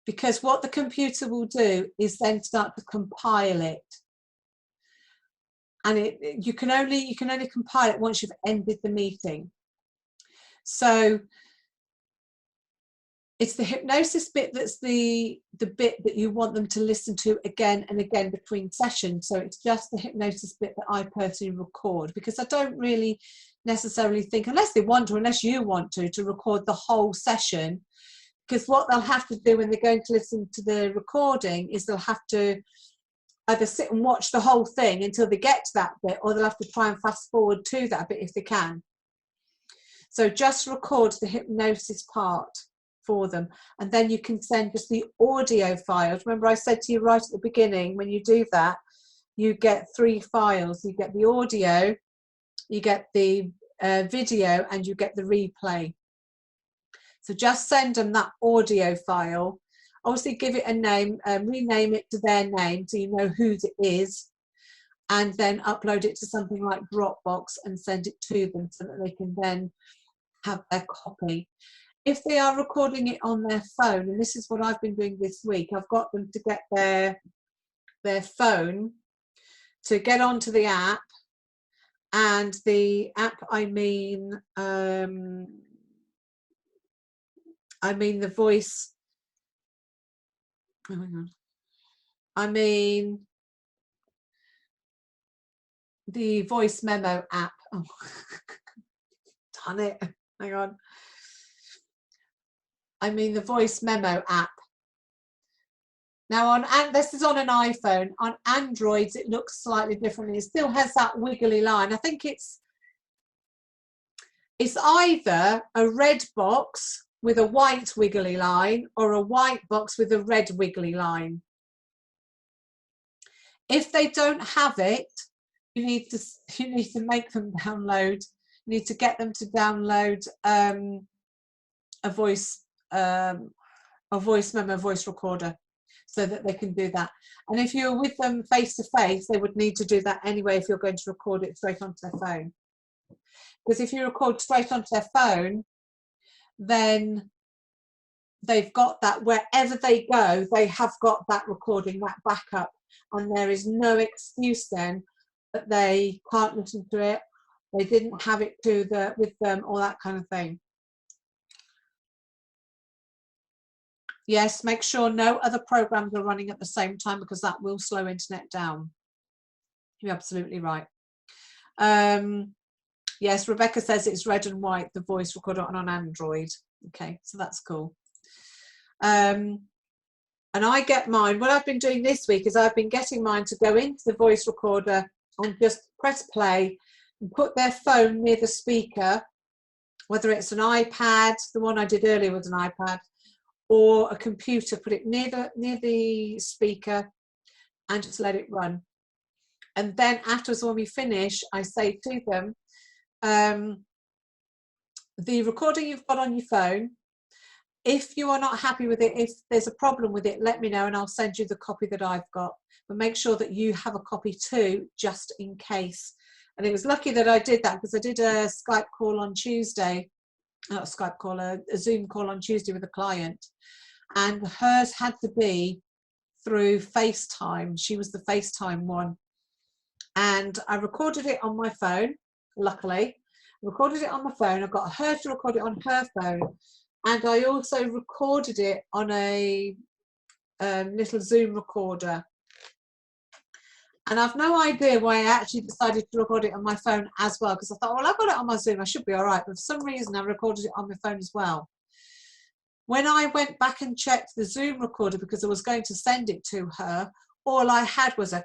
[SPEAKER 1] Because what the computer will do is then start to compile it, and you can only compile it once you've ended the meeting. So it's the hypnosis bit that's the bit that you want them to listen to again and again between sessions. So it's just the hypnosis bit that I personally record, because I don't really necessarily think, unless you want to record the whole session. Because what they'll have to do when they're going to listen to the recording is they'll have to either sit and watch the whole thing until they get to that bit, or they'll have to try and fast forward to that bit if they can. So just record the hypnosis part for them, and then you can send just the audio files. Remember I said to you right at the beginning, when you do that, you get 3 files. You get the audio, you get the video, and you get the replay. So just send them that audio file. Obviously give it a name, rename it to their name so you know whose it is, and then upload it to something like Dropbox and send it to them so that they can then have their copy. If they are recording it on their phone, and this is what I've been doing this week, I've got them to get their phone to get onto the app, and the app, I mean the voice, oh, hang on. I mean the voice memo app. Oh, darn it. Hang on. I mean the voice memo app. Now, this is on an iPhone. On Androids, it looks slightly differently. It still has that wiggly line. I think it's either a red box with a white wiggly line or a white box with a red wiggly line. If they don't have it, you need to make them download. You need to get them to download a voice memo, voice recorder. so that they can do that. And if you're with them face to face, they would need to do that anyway if you're going to record it straight onto their phone. Because if you record straight onto their phone, then they've got that wherever they go, they have got that recording, that backup, and there is no excuse then that they can't listen to it, they didn't have it with them, or that kind of thing. Yes, make sure no other programs are running at the same time, because that will slow internet down. You're absolutely right. Yes, Rebecca says it's red and white, the voice recorder on Android. Okay, so that's cool. And I get mine, what I've been doing this week is I've been getting mine to go into the voice recorder and just press play and put their phone near the speaker, whether it's an iPad, the one I did earlier was an iPad, or a computer, put it near the speaker and just let it run. And then afterwards, when we finish, I say to them, the recording you've got on your phone, if you are not happy with it, if there's a problem with it, let me know and I'll send you the copy that I've got. But make sure that you have a copy too, just in case. And it was lucky that I did that, because I did a Skype call on Tuesday, not a Skype call, a Zoom call on Tuesday with a client. And hers had to be through FaceTime. She was the FaceTime one. And I recorded it on my phone, luckily. I recorded it on my phone. I got her to record it on her phone. And I also recorded it on a little Zoom recorder. And I've no idea why I actually decided to record it on my phone as well, because I thought, well, I've got it on my Zoom, I should be all right. But for some reason, I recorded it on my phone as well. When I went back and checked the Zoom recorder, because I was going to send it to her, all I had was a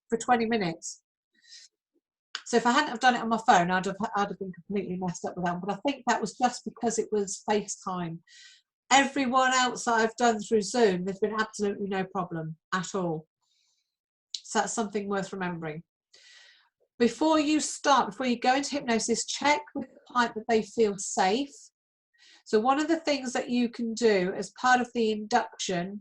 [SPEAKER 1] for 20 minutes. So if I hadn't have done it on my phone, I'd have been completely messed up with that. But I think that was just because it was FaceTime. Everyone else that I've done through Zoom, there's been absolutely no problem at all. So that's something worth remembering. Before you go into hypnosis, check with the client that they feel safe. So one of the things that you can do as part of the induction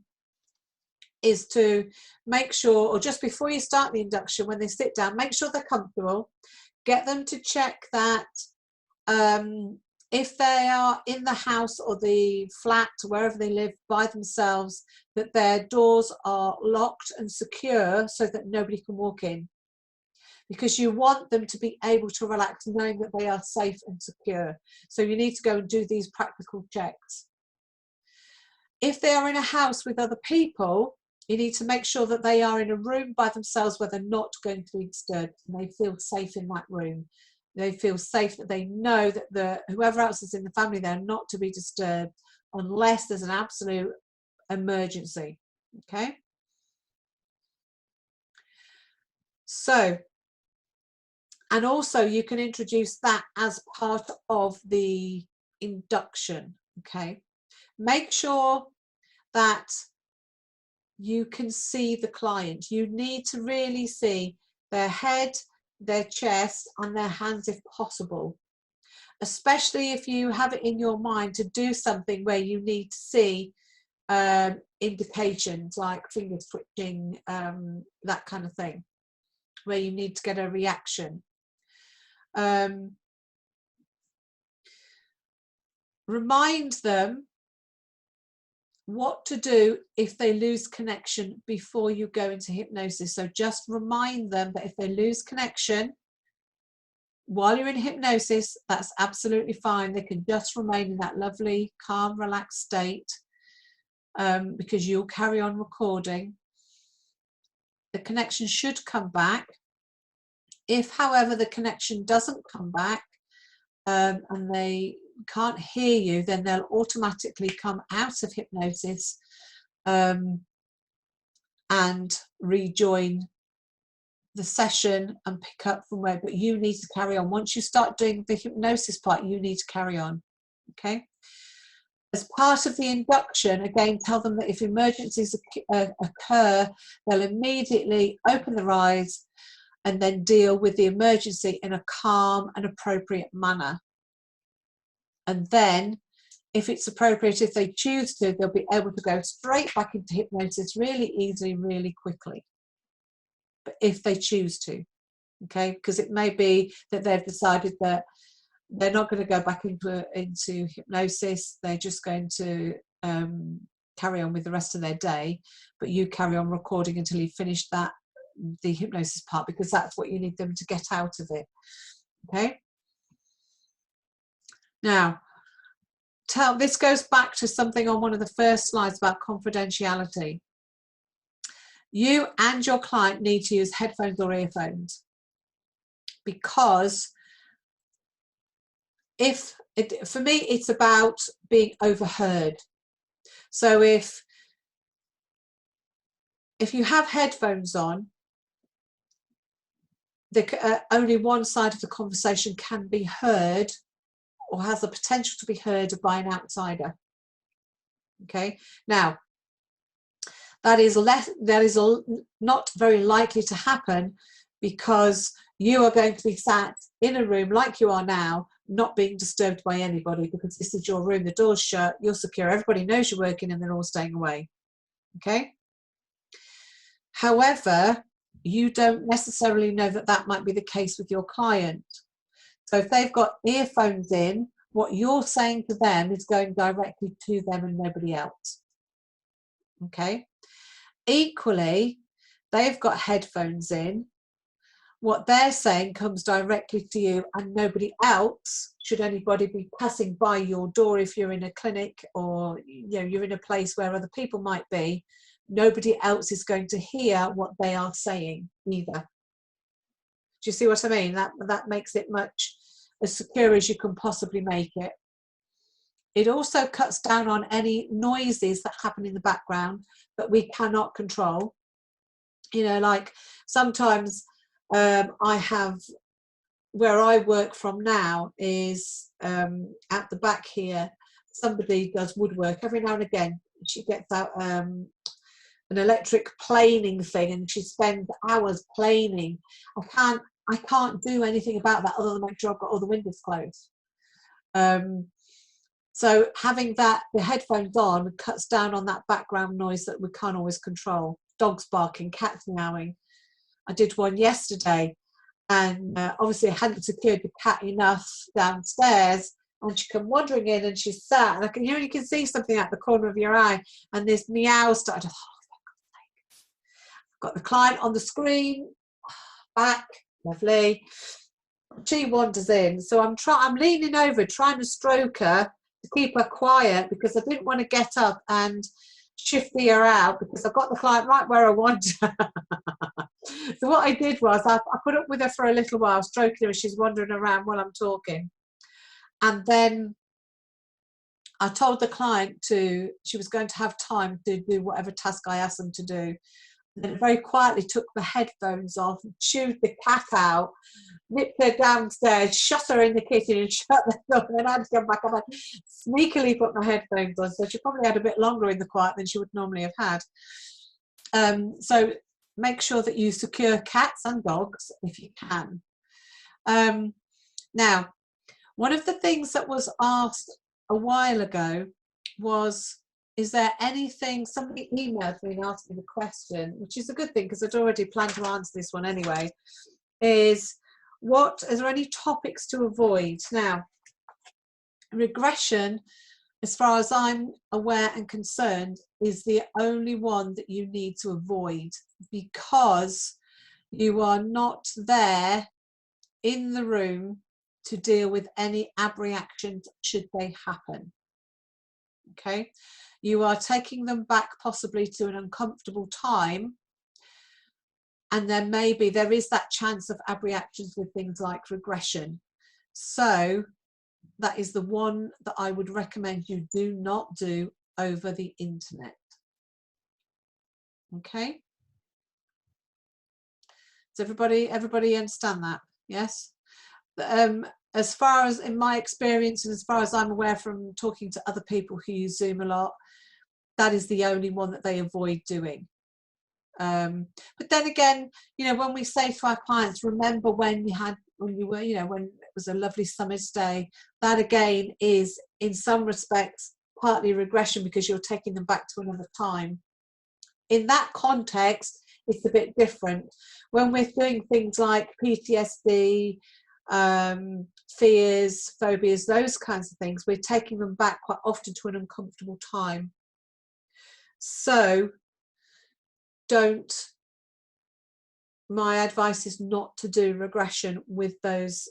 [SPEAKER 1] is to make sure, or just before you start the induction, when they sit down, make sure they're comfortable. Get them to check that if they are in the house or the flat, wherever they live by themselves, that their doors are locked and secure so that nobody can walk in. Because you want them to be able to relax knowing that they are safe and secure. So you need to go and do these practical checks. If they are in a house with other people, you need to make sure that they are in a room by themselves where they're not going to be disturbed and they feel safe in that room. They feel safe, that they know that whoever else is in the family, they're not to be disturbed unless there's an absolute emergency. Okay? So, and also you can introduce that as part of the induction. Okay? Make sure that you can see the client. You need to really see their head, their chest, and their hands if possible. Especially if you have it in your mind to do something where you need to see indications like fingers twitching, that kind of thing, where you need to get a reaction. Remind them what to do if they lose connection before you go into hypnosis. So just remind them that if they lose connection while you're in hypnosis, that's absolutely fine. They can just remain in that lovely, calm, relaxed state, because you'll carry on recording. The connection should come back. If, however, the connection doesn't come back and they can't hear you, then they'll automatically come out of hypnosis and rejoin the session and pick up from where, but you need to carry on. Once you start doing the hypnosis part, you need to carry on. Okay? As part of the induction, again, tell them that if emergencies occur, they'll immediately open their eyes and then deal with the emergency in a calm and appropriate manner. And then if it's appropriate, if they choose to, they'll be able to go straight back into hypnosis really easily, really quickly. But if they choose to, okay, because it may be that they've decided that they're not going to go back into hypnosis. They're just going to carry on with the rest of their day, but you carry on recording until you finish the hypnosis part, because that's what you need them to get out of it. Okay. Now, this goes back to something on one of the first slides about confidentiality. You and your client need to use headphones or earphones, because for me, it's about being overheard. So if you have headphones on, only one side of the conversation can be heard, or has the potential to be heard by an outsider. Okay, now that is not very likely to happen, because you are going to be sat in a room like you are now, not being disturbed by anybody, because this is your room, the door's shut, you're secure, everybody knows you're working, and they're all staying away. Okay. However, you don't necessarily know that that might be the case with your client. So if they've got earphones in, what you're saying to them is going directly to them and nobody else. Okay. Equally, they've got headphones in. What they're saying comes directly to you and nobody else. Should anybody be passing by your door, if you're in a clinic or you're in a place where other people might be, nobody else is going to hear what they are saying either. Do you see what I mean? That makes it much as secure as you can possibly make it. It also cuts down on any noises that happen in the background that we cannot control. Like sometimes I have, where I work from now is at the back here, somebody does woodwork every now and again. She gets out an electric planing thing and she spends hours planing. I can't do anything about that other than make sure I've got all the windows closed. So having the headphones on cuts down on that background noise that we can't always control. Dogs barking, cats meowing. I did one yesterday, and obviously I hadn't secured the cat enough downstairs, and she came wandering in and she sat, and I can, you can see something at the corner of your eye, and this meow started. I've got the client on the screen, back, lovely. She wanders in, so I'm leaning over trying to stroke her to keep her quiet, because I didn't want to get up and shifty her out, because I've got the client right where I want her. So what I did was I put up with her for a little while, stroking her as she's wandering around while I'm talking, and then I told the client she was going to have time to do whatever task I asked them to do. And then very quietly took the headphones off, chewed the cat out, nipped her downstairs, shut her in the kitchen and shut the door, and then I had to come back up and sneakily put my headphones on. So she probably had a bit longer in the quiet than she would normally have had. So make sure that you secure cats and dogs if you can. Now, one of the things that was asked a while ago was, is there anything, somebody emailed me and asked me the question, which is a good thing because I'd already planned to answer this one anyway, is there any topics to avoid? Now, regression, as far as I'm aware and concerned, is the only one that you need to avoid, because you are not there in the room to deal with any abreactions should they happen. Okay, you are taking them back possibly to an uncomfortable time, and then maybe there is that chance of abreactions with things like regression. So that is the one that I would recommend you do not do over the internet. Okay, does everybody understand that? Yes. As far as in my experience, and as far as I'm aware from talking to other people who use Zoom a lot, that is the only one that they avoid doing. But then again, when we say to our clients, remember when you were, when was a lovely summer's day. That again is in some respects partly regression because you're taking them back to another time. In that context, it's a bit different. When we're doing things like PTSD, fears, phobias, those kinds of things, we're taking them back quite often to an uncomfortable time. So my advice is not to do regression with those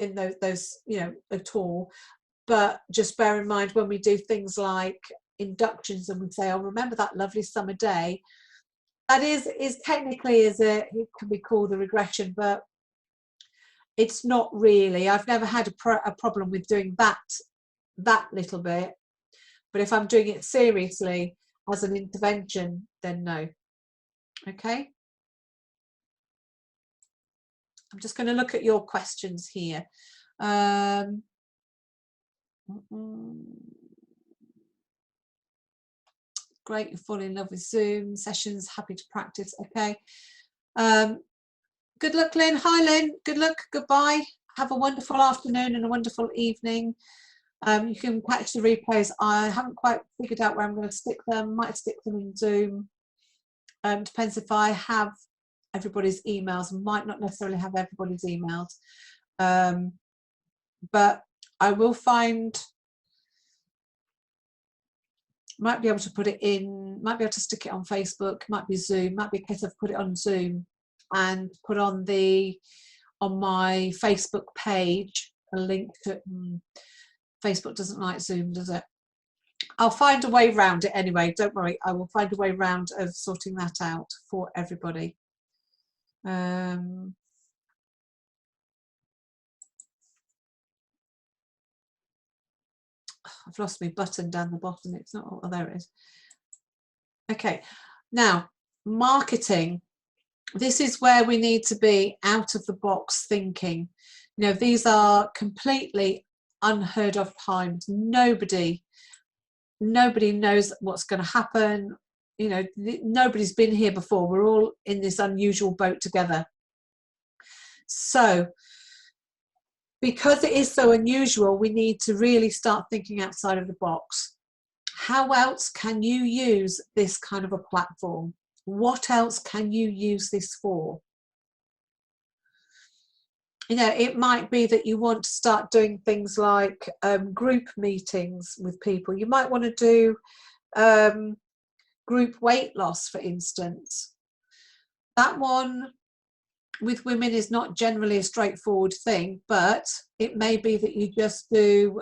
[SPEAKER 1] at all. But just bear in mind when we do things like inductions and we say, oh, remember that lovely summer day, that is technically it can be called a regression, but it's not really. I've never had a problem with doing that little bit, but if I'm doing it seriously as an intervention, then no. Okay, I'm just going to look at your questions here. Great, you're falling in love with Zoom sessions, happy to practice. Okay, good luck, Lynn. Hi, Lynn. Good luck. Goodbye. Have a wonderful afternoon and a wonderful evening. You can catch the replays. I haven't quite figured out where I'm going to stick them. Might stick them in Zoom. Depends if I have everybody's emails. Might not necessarily have everybody's emails, but I will find. Might be able to put it in. Might be able to stick it on Facebook. Might be Zoom. Might be a case of put it on Zoom and put on my Facebook page a link to. Facebook doesn't like Zoom, does it? I'll find a way around it anyway. Don't worry. I will find a way around of sorting that out for everybody. I've lost my button down the bottom. It's not. Oh, there it is. Okay. Now, marketing. This is where we need to be out of the box thinking. You know, these are completely unheard of times. Nobody knows what's going to happen. You know, nobody's been here before. We're all in this unusual boat together. So because it is so unusual, we need to really start thinking outside of the box. How else can you use this kind of a platform? What else can you use this for? You know, it might be that you want to start doing things like group meetings with people. You might want to do group weight loss, for instance. That one with women is not generally a straightforward thing, but it may be that you just do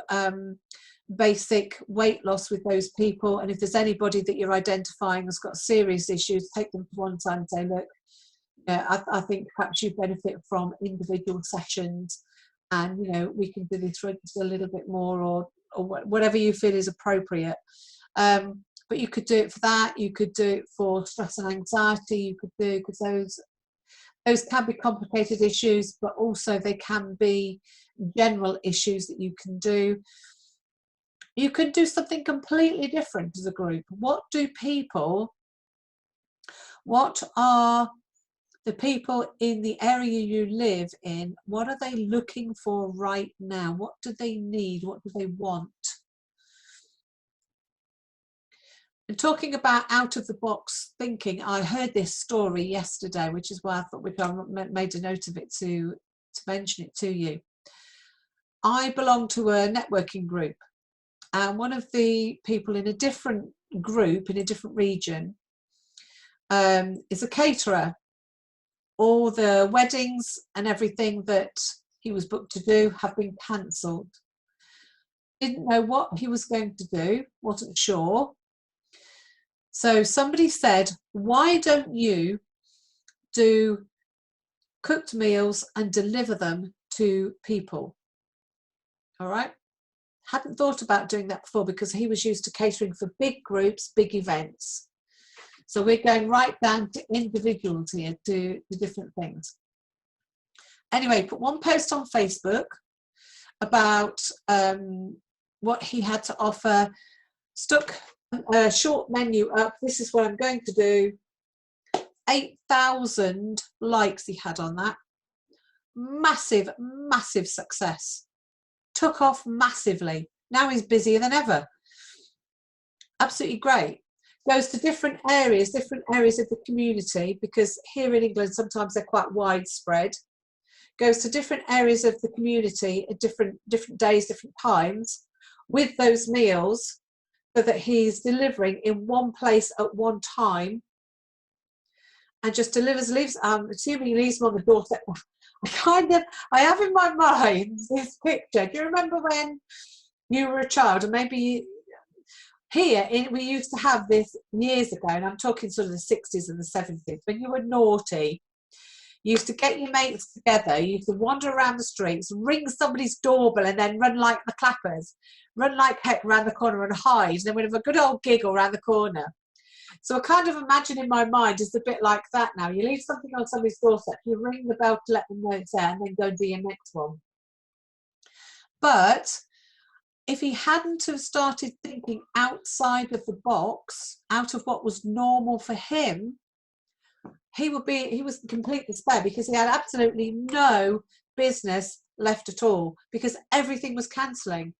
[SPEAKER 1] basic weight loss with those people. And if there's anybody that you're identifying has got serious issues, take them to one side and say, look, yeah, I think perhaps you benefit from individual sessions, and you know, we can do this for a little bit more, or whatever you feel is appropriate. But you could do it for that. You could do it for stress and anxiety. You could do, because those can be complicated issues, but also they can be general issues that you can do. You could do something completely different as a group. What are the people in the area you live in, what are they looking for right now? What do they need? What do they want? And talking about out of the box thinking, I heard this story yesterday, which is why I made a note of it to mention it to you. I belong to a networking group, and one of the people in a different group in a different region is a caterer. All the weddings and everything that he was booked to do have been cancelled. Didn't know what he was going to do, wasn't sure. So somebody said, why don't you do cooked meals and deliver them to people? All right. Hadn't thought about doing that before because he was used to catering for big groups, big events. So we're going right down to individuals here, to different things. Anyway, put one post on Facebook about what he had to offer, stuck a short menu up. This is what I'm going to do. 8,000 likes he had on that. Massive, massive success. Took off massively. Now he's busier than ever. Absolutely great. Goes to different areas of the community, because here in England sometimes they're quite widespread. Goes to different areas of the community at different days, different times, with those meals, so that he's delivering in one place at one time, and just leaves. Assuming he leaves them on the doorstep. I have in my mind this picture. Do you remember when you were a child, and maybe we used to have this years ago, and I'm talking sort of the 60s and the 70s, when you were naughty, you used to get your mates together, you used to wander around the streets, ring somebody's doorbell, and then run like the clappers, run like heck around the corner and hide, and then we'd have a good old giggle around the corner. So I kind of imagine in my mind it's a bit like that now. You leave something on somebody's doorstep, you ring the bell to let them know it's there, and then go and do your next one. But if he hadn't have started thinking outside of the box, out of what was normal for him, he was in complete despair, because he had absolutely no business left at all, because everything was cancelling.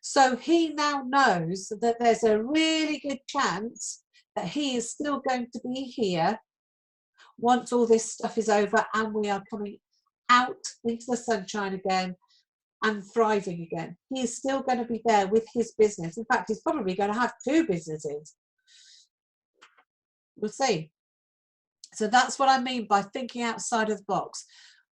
[SPEAKER 1] So he now knows that there's a really good chance that he is still going to be here once all this stuff is over and we are coming out into the sunshine again and thriving again. He is still going to be there with his business. In fact, he's probably going to have 2 businesses. We'll see. So that's what I mean by thinking outside of the box.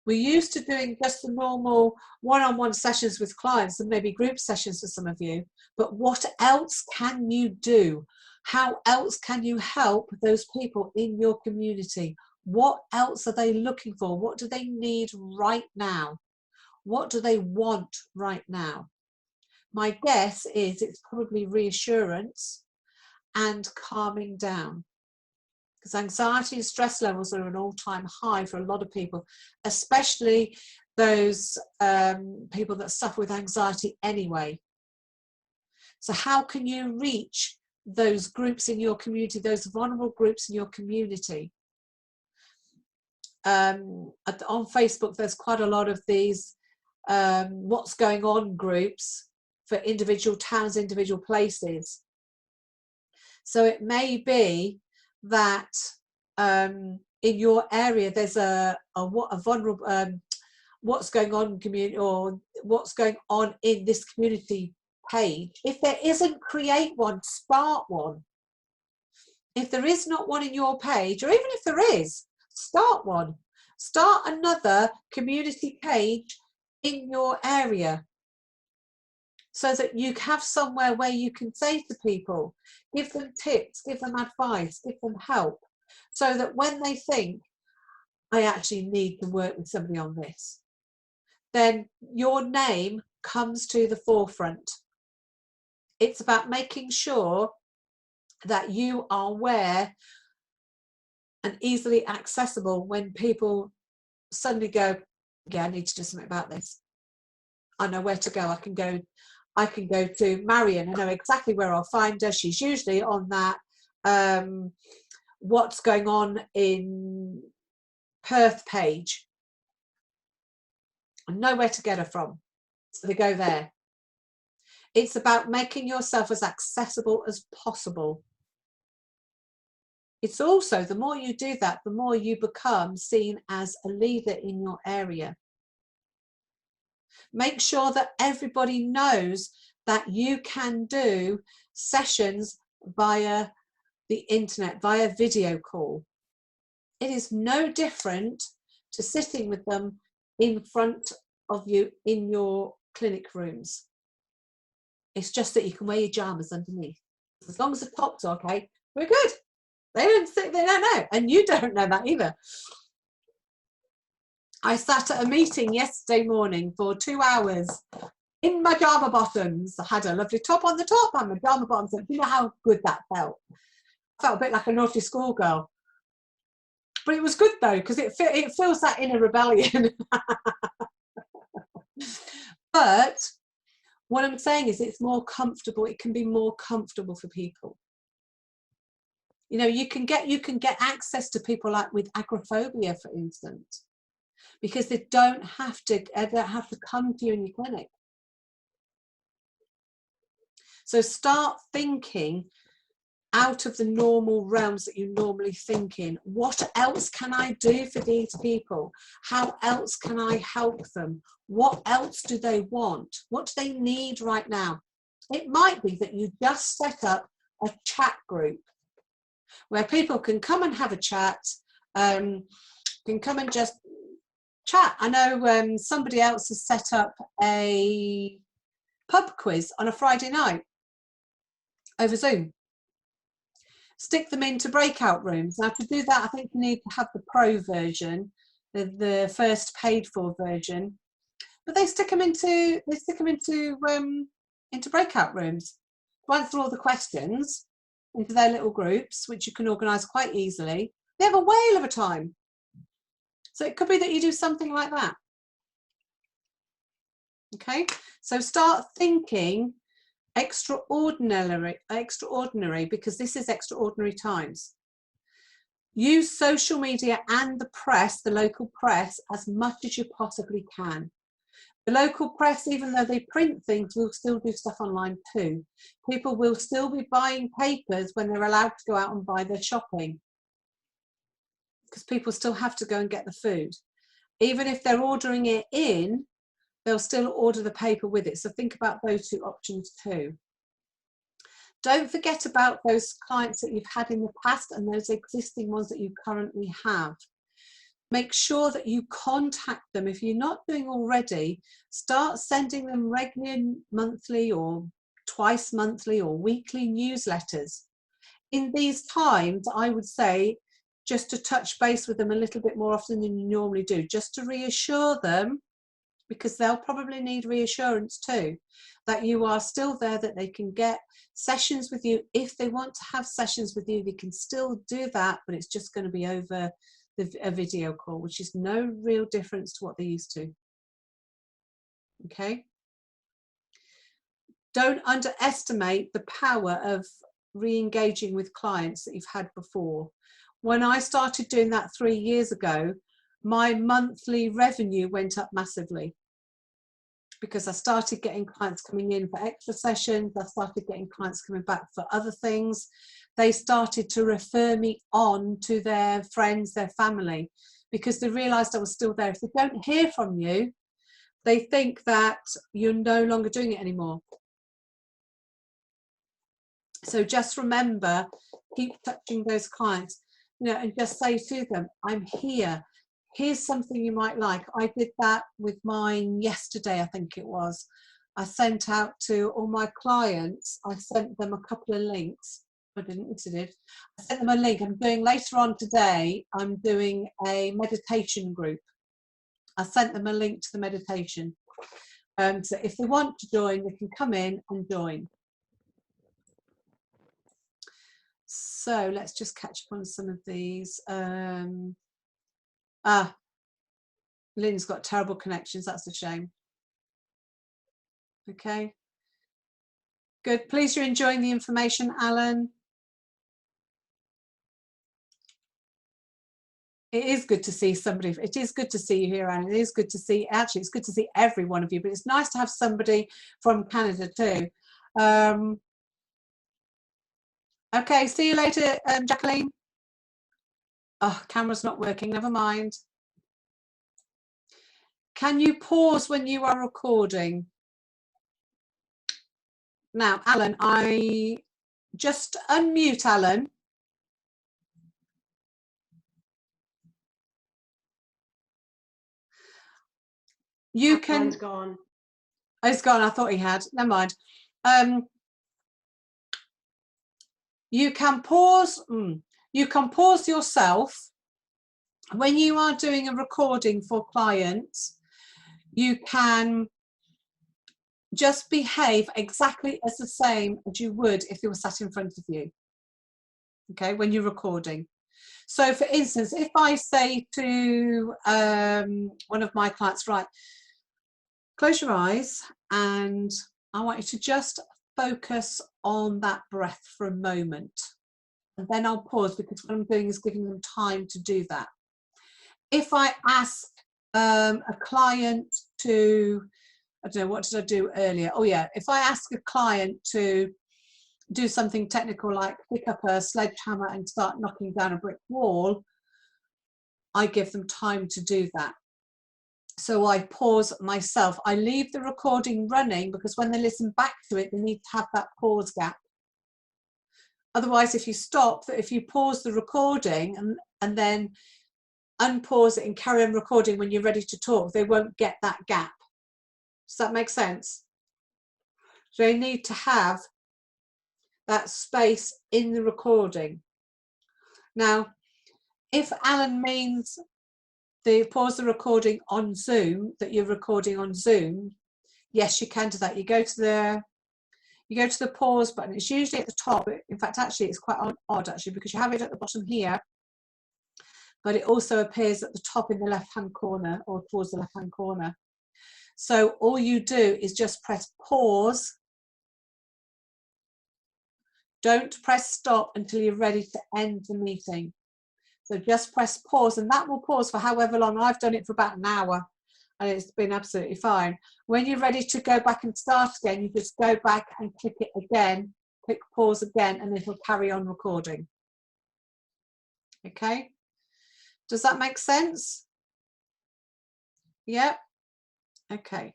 [SPEAKER 1] We're used to doing just the normal one-on-one sessions with clients, and maybe group sessions for some of you, but what else can you do? How else can you help those people in your community? What else are they looking for? What do they need right now? What do they want right now? My guess is it's probably reassurance and calming down. Because anxiety and stress levels are an all-time high for a lot of people, especially those people that suffer with anxiety anyway. So how can you reach those groups in your community, those vulnerable groups in your community? On Facebook, there's quite a lot of these what's going on groups for individual towns, individual places. So it may be that in your area there's a vulnerable what's going on community, or what's going on in this community page. If there isn't, create one, start one. If there is not one in your page, or even if there is, start one. Start another community page in your area, so that you have somewhere where you can say to people, give them tips, give them advice, give them help, so that when they think, I actually need to work with somebody on this, then your name comes to the forefront. It's about making sure that you are aware and easily accessible when people suddenly go, yeah, I need to do something about this. I know where to go. I can go to Marion. I know exactly where I'll find her. She's usually on that what's going on in Perth page. I know where to get her from. So they go there. It's about making yourself as accessible as possible. It's also, the more you do that, the more you become seen as a leader in your area. Make sure that everybody knows that you can do sessions via the internet, via video call. It is no different to sitting with them in front of you in your clinic rooms. It's just that you can wear your pajamas underneath. As long as the top's okay, we're good. They don't know, and you don't know that either. I sat at a meeting yesterday morning for 2 hours in my pajama bottoms. I had a lovely top on the top and my pajama bottoms. And you know how good that felt? I felt a bit like a naughty schoolgirl. But it was good though, because it feels that inner rebellion. But what I'm saying is it's more comfortable. It can be more comfortable for people. You know, you can get access to people like with agoraphobia, for instance. because they don't have to come to you in your clinic. So start thinking out of the normal realms that you normally think in. What else can I do for these people? How else can I help them? What else do they want? What do they need right now? It might be that you just set up a chat group where people can come and have a chat, can come and just chat. I know somebody else has set up a pub quiz on a Friday night over Zoom. Stick them into breakout rooms. Now, to do that, I think you need to have the pro version, the first paid for version. But they stick them into breakout rooms. Run through all the questions into their little groups, which you can organise quite easily. They have a whale of a time. So it could be that you do something like that. Okay, so start thinking extraordinary, because this is extraordinary times. Use social media and the press, the local press, as much as you possibly can. The local press, even though they print things, will still do stuff online too. People will still be buying papers when they're allowed to go out and buy their shopping, because people still have to go and get the food. Even if they're ordering it in, they'll still order the paper with it. So think about those two options too. Don't forget about those clients that you've had in the past and those existing ones that you currently have. Make sure that you contact them. If you're not doing already, start sending them regular monthly or twice monthly or weekly newsletters. In these times, I would say just to touch base with them a little bit more often than you normally do, just to reassure them, because they'll probably need reassurance too, that you are still there, that they can get sessions with you. If they want to have sessions with you, they can still do that, but it's just going to be over a video call, which is no real difference to what they're used to. Okay? Don't underestimate the power of re-engaging with clients that you've had before. When I started doing that 3 years ago, my monthly revenue went up massively, because I started getting clients coming in for extra sessions. I started getting clients coming back for other things. They started to refer me on to their friends, their family, because they realized I was still there. If they don't hear from you, they think that you're no longer doing it anymore. So just remember, keep touching those clients, you know, and just say to them, I'm here. Here's something you might like. I did that with mine yesterday, I think it was. I sent out to all my clients, I sent them a couple of links. I didn't, yes I did. I sent them a link. I'm doing later on today, I'm doing a meditation group. I sent them a link to the meditation. So if they want to join, they can come in and join. So let's just catch up on some of these. Lynn's got terrible connections, that's a shame. Okay, good. Please, you're enjoying the information, Alan. It is good to see somebody. It is good to see you here, Alan. It is good to see, actually, it's good to see every one of you, but it's nice to have somebody from Canada too. Okay, see you later, Jacqueline. Oh, camera's not working, never mind. Can you pause when you are recording? Now, Alan, I just unmute Alan. You can.
[SPEAKER 2] Alan's gone.
[SPEAKER 1] Oh, it's gone. I thought he had. Never mind. You can pause. You can pause yourself when you are doing a recording for clients. You can just behave exactly as the same as you would if they were sat in front of you. Okay, when you're recording. So, for instance, if I say to one of my clients, right, close your eyes and I want you to just focus on that breath for a moment. And then I'll pause, because what I'm doing is giving them time to do that. If I ask a client to, I don't know, what did I do earlier? Oh yeah, if I ask a client to do something technical like pick up a sledgehammer and start knocking down a brick wall, I give them time to do that. So I pause myself. I leave the recording running because when they listen back to it, they need to have that pause gap. Otherwise, if you stop, if you pause the recording and then unpause it and carry on recording when you're ready to talk, they won't get that gap. Does that make sense? So they need to have that space in the recording. Now, if Alan means the pause the recording on Zoom, that you're recording on Zoom, yes, you can do that. You go to the pause button. It's usually at the top. In fact, actually, it's quite odd actually, because you have it at the bottom here, but it also appears at the top in the left-hand corner or towards the left-hand corner. So all you do is just press pause. Don't press stop until you're ready to end the meeting. So just press pause, and that will pause for however long. I've done it for about an hour and it's been absolutely fine. When you're ready to go back and start again, you just go back and click it again, click pause again, and it'll carry on recording. Okay, does that make sense? Yeah, okay.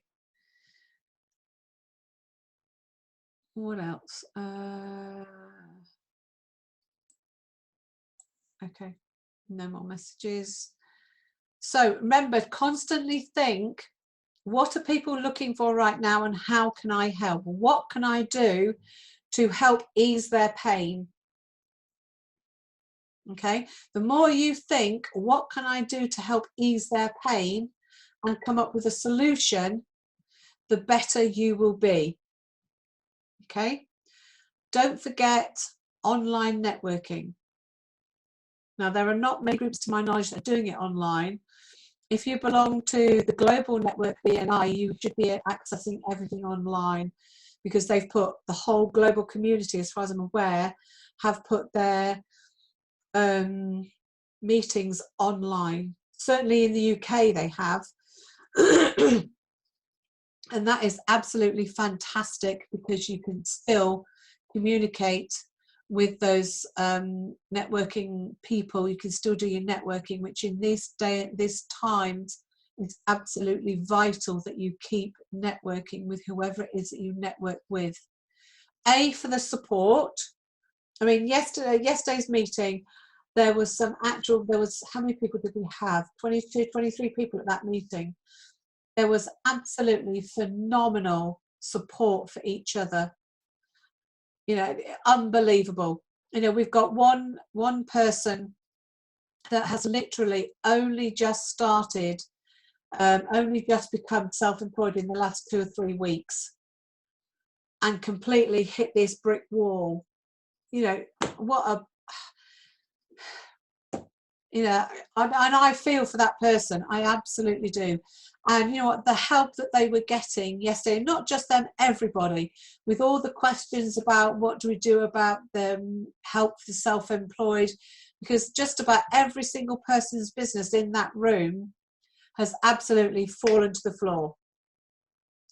[SPEAKER 1] What else? Okay, no more messages. So remember, constantly think, what are people looking for right now and how can I help? What can I do to help ease their pain? Okay, the more you think, what can I do to help ease their pain and come up with a solution, the better you will be. Okay, don't forget online networking. Now, there are not many groups to my knowledge that are doing it online. If you belong to the global network BNI, you should be accessing everything online because they've put the whole global community, as far as I'm aware, have put their meetings online. Certainly in the UK they have. And that is absolutely fantastic because you can still communicate with those networking people. You can still do your networking, which in this times is absolutely vital that you keep networking with whoever it is that you network with. For the support. I mean, yesterday's meeting, there was how many people did we have? 22, 23 people at that meeting. There was absolutely phenomenal support for each other. You know, unbelievable. You know, we've got one person that has literally only just started, only just become self-employed in the last 2 or 3 weeks and completely hit this brick wall. You know, you know, and I feel for that person. I absolutely do. And you know what, the help that they were getting yesterday, not just them, everybody, with all the questions about what do we do about the help for self-employed, because just about every single person's business in that room has absolutely fallen to the floor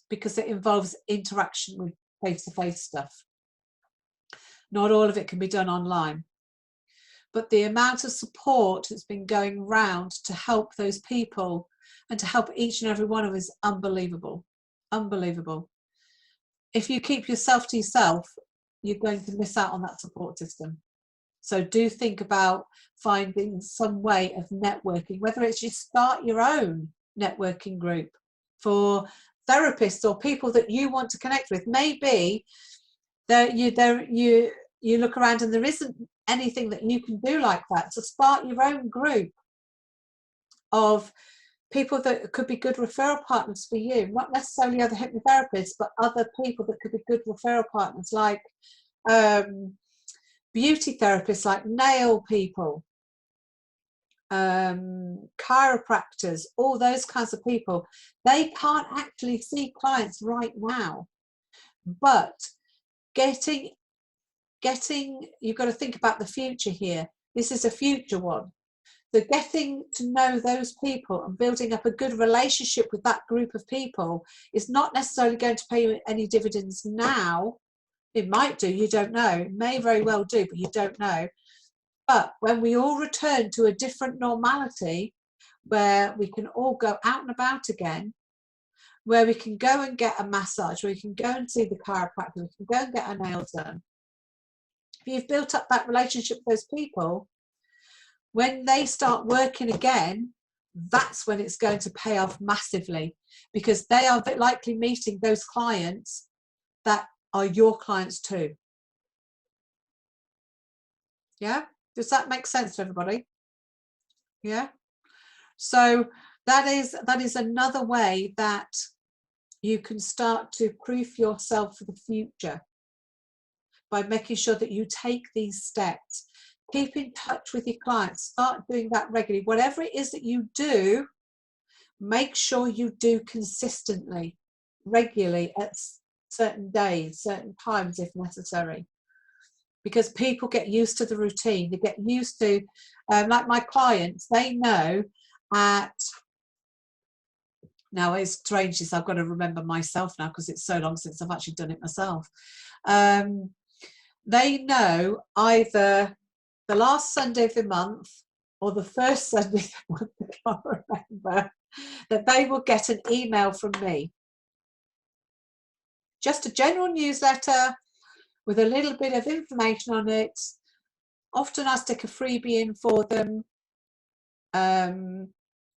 [SPEAKER 1] because it involves interaction with face-to-face stuff. Not all of it can be done online. But the amount of support that's been going round to help those people and to help each and every one of us is unbelievable. Unbelievable. If you keep yourself to yourself, you're going to miss out on that support system. So do think about finding some way of networking, whether it's you start your own networking group for therapists or people that you want to connect with. Maybe you look around and there isn't anything that you can do like that. So start your own group of people that could be good referral partners for you, not necessarily other hypnotherapists, but other people that could be good referral partners, like beauty therapists, like nail people, chiropractors, all those kinds of people. They can't actually see clients right now, but you've got to think about the future here. This is a future one. So getting to know those people and building up a good relationship with that group of people is not necessarily going to pay you any dividends now. It might do, you don't know. It may very well do, but you don't know. But when we all return to a different normality, where we can all go out and about again, where we can go and get a massage, where we can go and see the chiropractor, we can go and get our nails done. If you've built up that relationship with those people, when they start working again, that's when it's going to pay off massively, because they are likely meeting those clients that are your clients too. Yeah? Does that make sense to everybody? Yeah? So that is another way that you can start to proof yourself for the future, by making sure that you take these steps. Keep in touch with your clients. Start doing that regularly. Whatever it is that you do, make sure you do consistently, regularly, at certain days, certain times if necessary. Because people get used to the routine. They get used to, like my clients, they know at, now it's strange this, I've got to remember myself now because it's so long since I've actually done it myself. They know either the last Sunday of the month or the first Sunday of the month, I can't remember, that they will get an email from me. Just a general newsletter with a little bit of information on it. Often I stick a freebie in for them.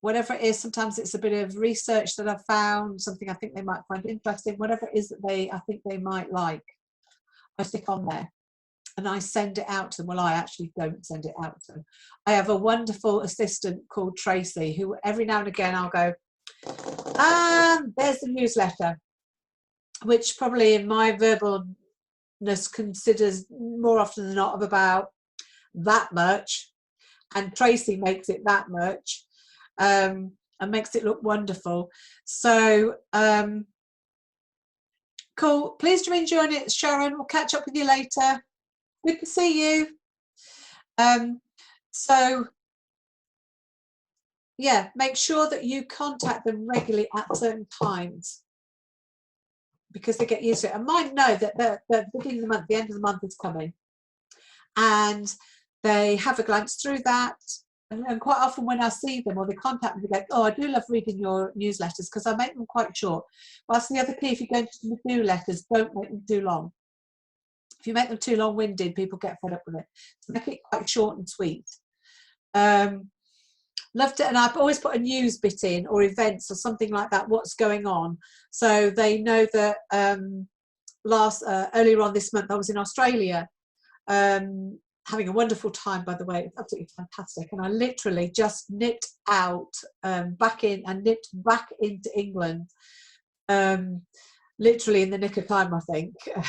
[SPEAKER 1] Whatever it is, sometimes it's a bit of research that I've found, something I think they might find interesting, whatever it is that I think they might like, I stick on there. And I send it out to them. Well, I actually don't send it out to them. I have a wonderful assistant called Tracy, who every now and again I'll go, there's the newsletter, which probably in my verbalness considers more often than not of about that much. And Tracy makes it that much, and makes it look wonderful. So, cool. Pleased you're enjoying it, Sharon. We'll catch up with you later. Good to see you. So yeah, make sure that you contact them regularly at certain times, because they get used to it. And might know that the beginning of the month, the end of the month is coming, and they have a glance through that. And quite often when I see them or they contact me, they go, oh, I do love reading your newsletters, because I make them quite short. Whilst the other key, if you're going to do letters, don't make them too long. If you make them too long-winded, people get fed up with it. So make it quite short and sweet. Loved it, and I've always put a news bit in, or events or something like that, what's going on, so they know that earlier on this month I was in Australia, having a wonderful time, by the way. It's absolutely fantastic, and I literally just nipped out back into England, literally in the nick of time, I think. I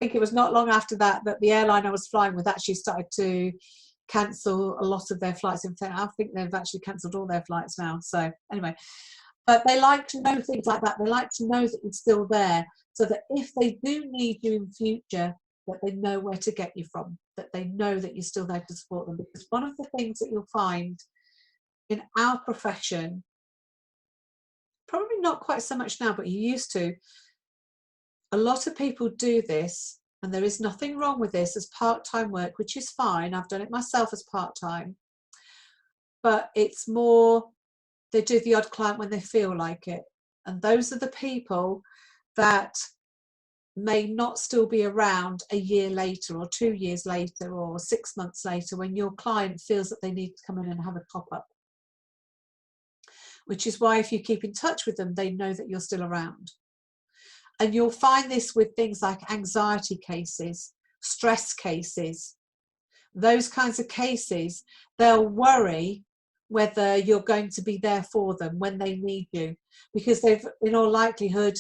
[SPEAKER 1] think it was not long after that the airline I was flying with actually started to cancel a lot of their flights. In fact, I think they've actually cancelled all their flights now. So anyway, but they like to know things like that. They like to know that you're still there, so that if they do need you in future, that they know where to get you from, that they know that you're still there to support them. Because one of the things that you'll find in our profession, probably not quite so much now, but you used to, a lot of people do this, and there is nothing wrong with this, as part-time work, which is fine. I've done it myself as part-time, but it's more, they do the odd client when they feel like it. And those are the people that may not still be around a year later or 2 years later or 6 months later, when your client feels that they need to come in and have a top-up. Which is why if you keep in touch with them, they know that you're still around. And you'll find this with things like anxiety cases, stress cases, those kinds of cases. They'll worry whether you're going to be there for them when they need you, because they've in all likelihood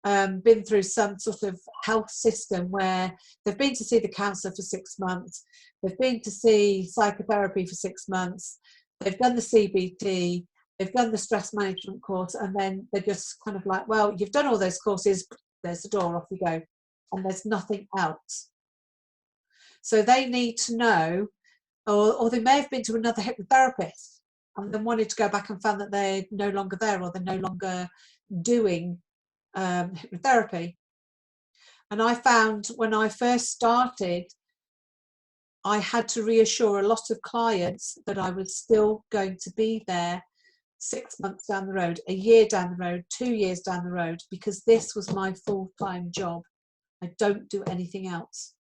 [SPEAKER 1] been through some sort of health system where they've been to see the counsellor for 6 months, they've been to see psychotherapy for 6 months, they've done the CBT, they've done the stress management course, and then they're just kind of like, well, you've done all those courses, there's the door, off you go, and there's nothing else. So they need to know or they may have been to another hypnotherapist and then wanted to go back and found that they're no longer there, or they're no longer doing hypnotherapy. And I found when I first started, I had to reassure a lot of clients that I was still going to be there 6 months down the road, a year down the road, 2 years down the road, because this was my full-time job. I don't do anything else.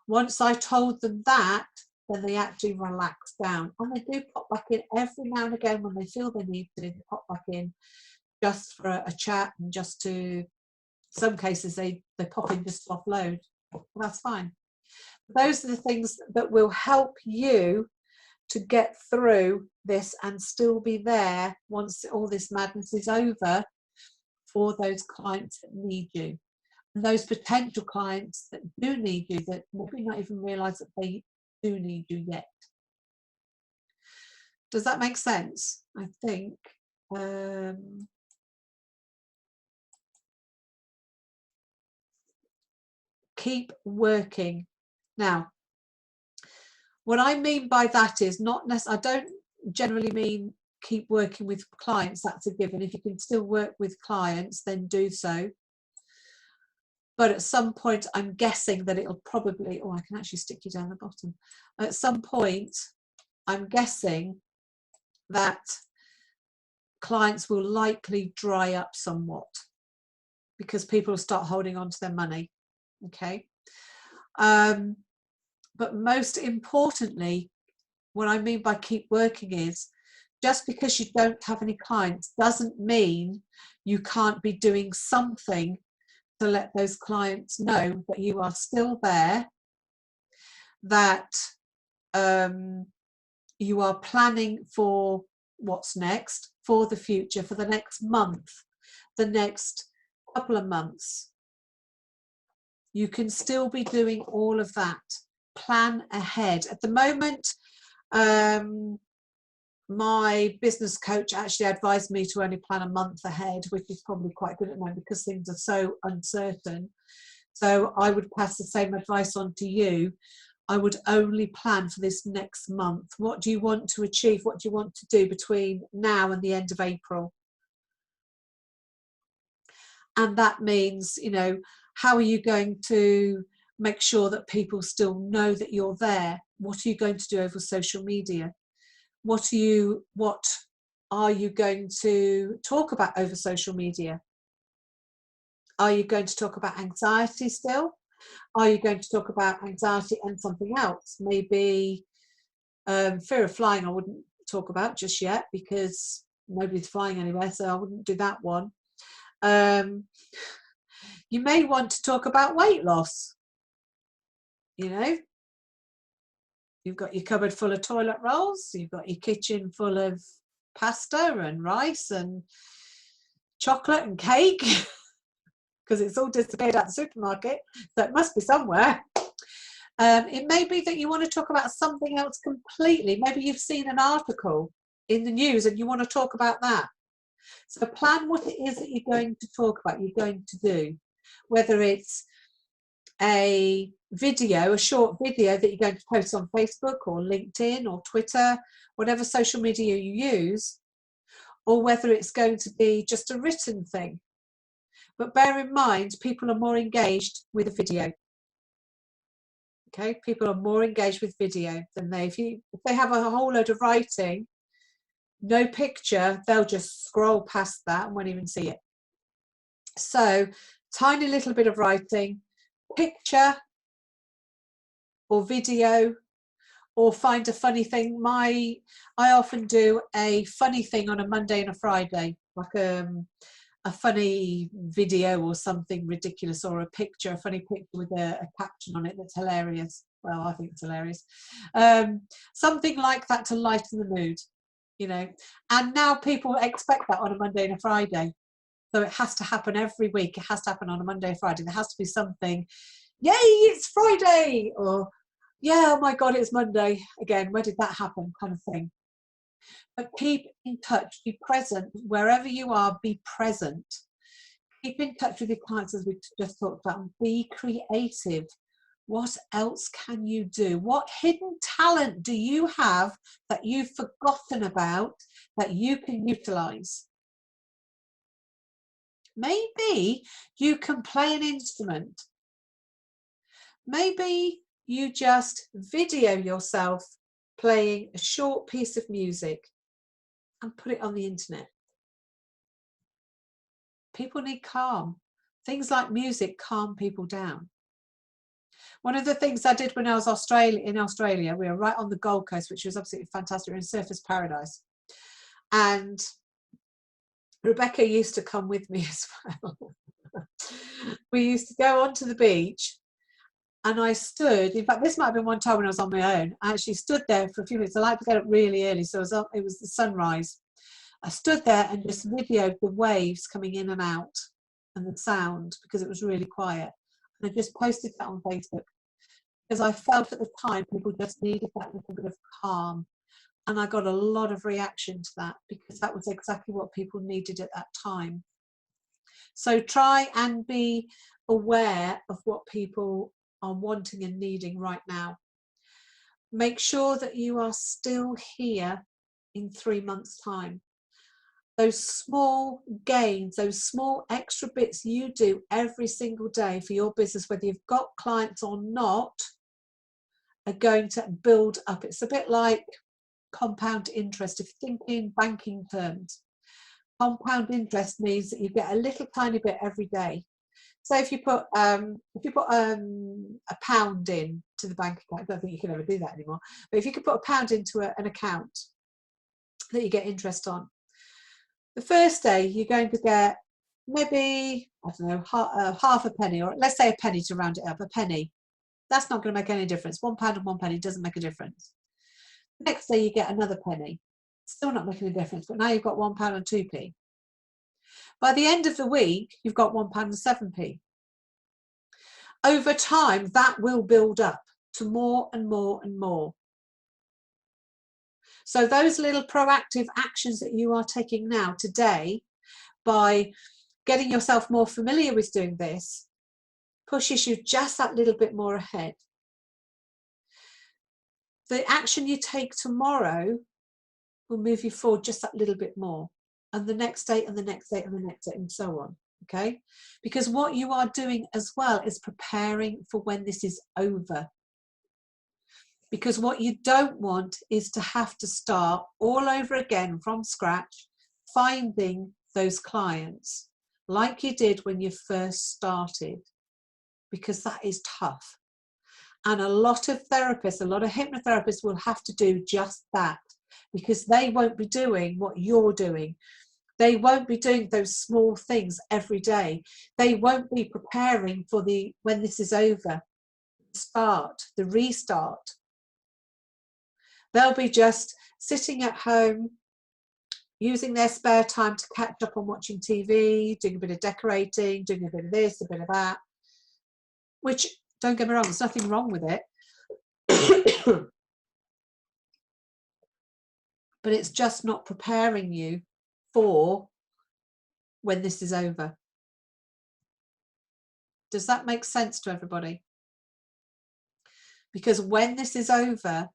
[SPEAKER 1] Once I told them that, then they actually relax down, and they do pop back in every now and again when they feel they need to pop back in, just for a chat, and just to, some cases they pop in just to offload. Well, that's fine. Those are the things that will help you to get through this and still be there once all this madness is over, for those clients that need you, and those potential clients that do need you, that maybe not even realize that they do need you yet. Does that make sense? I think keep working. Now, what I mean by that is not necessarily, I don't generally mean keep working with clients, that's a given. If you can still work with clients, then do so. But at some point, I'm guessing that it'll probably, oh, I can actually stick you down the bottom. At some point, I'm guessing that clients will likely dry up somewhat, because people will start holding on to their money. Okay. But most importantly, what I mean by keep working is, just because you don't have any clients doesn't mean you can't be doing something to let those clients know that you are still there, that you are planning for what's next, for the future, for the next month, the next couple of months. You can still be doing all of that. Plan ahead. At the moment, my business coach actually advised me to only plan a month ahead, which is probably quite good at the moment because things are so uncertain. So I would pass the same advice on to you. I would only plan for this next month. What do you want to achieve? What do you want to do between now and the end of April? And that means, you know, how are you going to make sure that people still know that you're there? What are you going to do over social media? What are you going to talk about over social media? Are you going to talk about anxiety still? Are you going to talk about anxiety and something else? Maybe fear of flying I wouldn't talk about just yet, because nobody's flying anywhere, so I wouldn't do that one. You may want to talk about weight loss. You know, you've got your cupboard full of toilet rolls, you've got your kitchen full of pasta and rice and chocolate and cake, because it's all disappeared at the supermarket, so it must be somewhere. It may be that you want to talk about something else completely. Maybe you've seen an article in the news and you want to talk about that. So plan what it is that you're going to talk about, you're going to do. Whether it's a video, a short video that you're going to post on Facebook or LinkedIn or Twitter, whatever social media you use, or whether it's going to be just a written thing. But bear in mind, people are more engaged with a video. Okay, people are more engaged with video than if they have a whole load of writing, no picture, they'll just scroll past that and won't even see it. So tiny little bit of writing, picture or video, or find a funny thing. I often do a funny thing on a Monday and a Friday, like a funny video or something ridiculous, or a picture, a funny picture with a caption on it that's hilarious. Well, I think it's hilarious. Something like that to lighten the mood, you know. And now people expect that on a Monday and a Friday. So it has to happen every week. It has to happen on a Monday or Friday. There has to be something, yay, it's Friday, or yeah, oh my God, it's Monday again. Where did that happen? Kind of thing. But keep in touch, be present. Wherever you are, be present. Keep in touch with your clients, as we just talked about, and be creative. What else can you do? What hidden talent do you have that you've forgotten about that you can utilize? Maybe you can play an instrument. Maybe you just video yourself playing a short piece of music and put it on the internet. People need calm. Things like music calm people down. One of the things I did when I was in Australia, we were right on the Gold Coast, which was absolutely fantastic. We were in Surfers Paradise. And Rebecca used to come with me as well. We used to go onto the beach, and I stood, in fact, this might have been one time when I was on my own. I actually stood there for a few minutes. I like to get up really early, so it was the sunrise. I stood there and just videoed the waves coming in and out and the sound, because it was really quiet. And I just posted that on Facebook because I felt at the time people just needed that little bit of calm. And I got a lot of reaction to that because that was exactly what people needed at that time. So try and be aware of what people are wanting and needing right now. Make sure that you are still here in 3 months' time. Those small gains, those small extra bits you do every single day for your business, whether you've got clients or not, are going to build up. It's a bit like compound interest. If you think in banking terms, compound interest means that you get a little tiny bit every day. So if you put a pound in to the bank account, I don't think you can ever do that anymore, but if you could put a pound into an account that you get interest on, the first day you're going to get maybe, I don't know, half a penny, or let's say a penny to round it up, a penny. That's not going to make any difference. £1 and 1 penny doesn't make a difference. The next day you get another penny. Still not making a difference, but now you've got £1 and 2p. By the end of the week, you've got £1 and 7p. Over time, that will build up to more and more and more. So those little proactive actions that you are taking now today, by getting yourself more familiar with doing this, pushes you just that little bit more ahead. The action you take tomorrow will move you forward just that little bit more, and the next day and the next day and the next day and so on. Okay, because what you are doing as well is preparing for when this is over. Because what you don't want is to have to start all over again from scratch, finding those clients like you did when you first started, because that is tough. And a lot of therapists, a lot of hypnotherapists will have to do just that, because they won't be doing what you're doing. They won't be doing those small things every day. They won't be preparing for when this is over, the restart. They'll be just sitting at home, using their spare time to catch up on watching TV, doing a bit of decorating, doing a bit of this, a bit of that, which, don't get me wrong, there's nothing wrong with it. But it's just not preparing you for when this is over. Does that make sense to everybody? Because when this is over,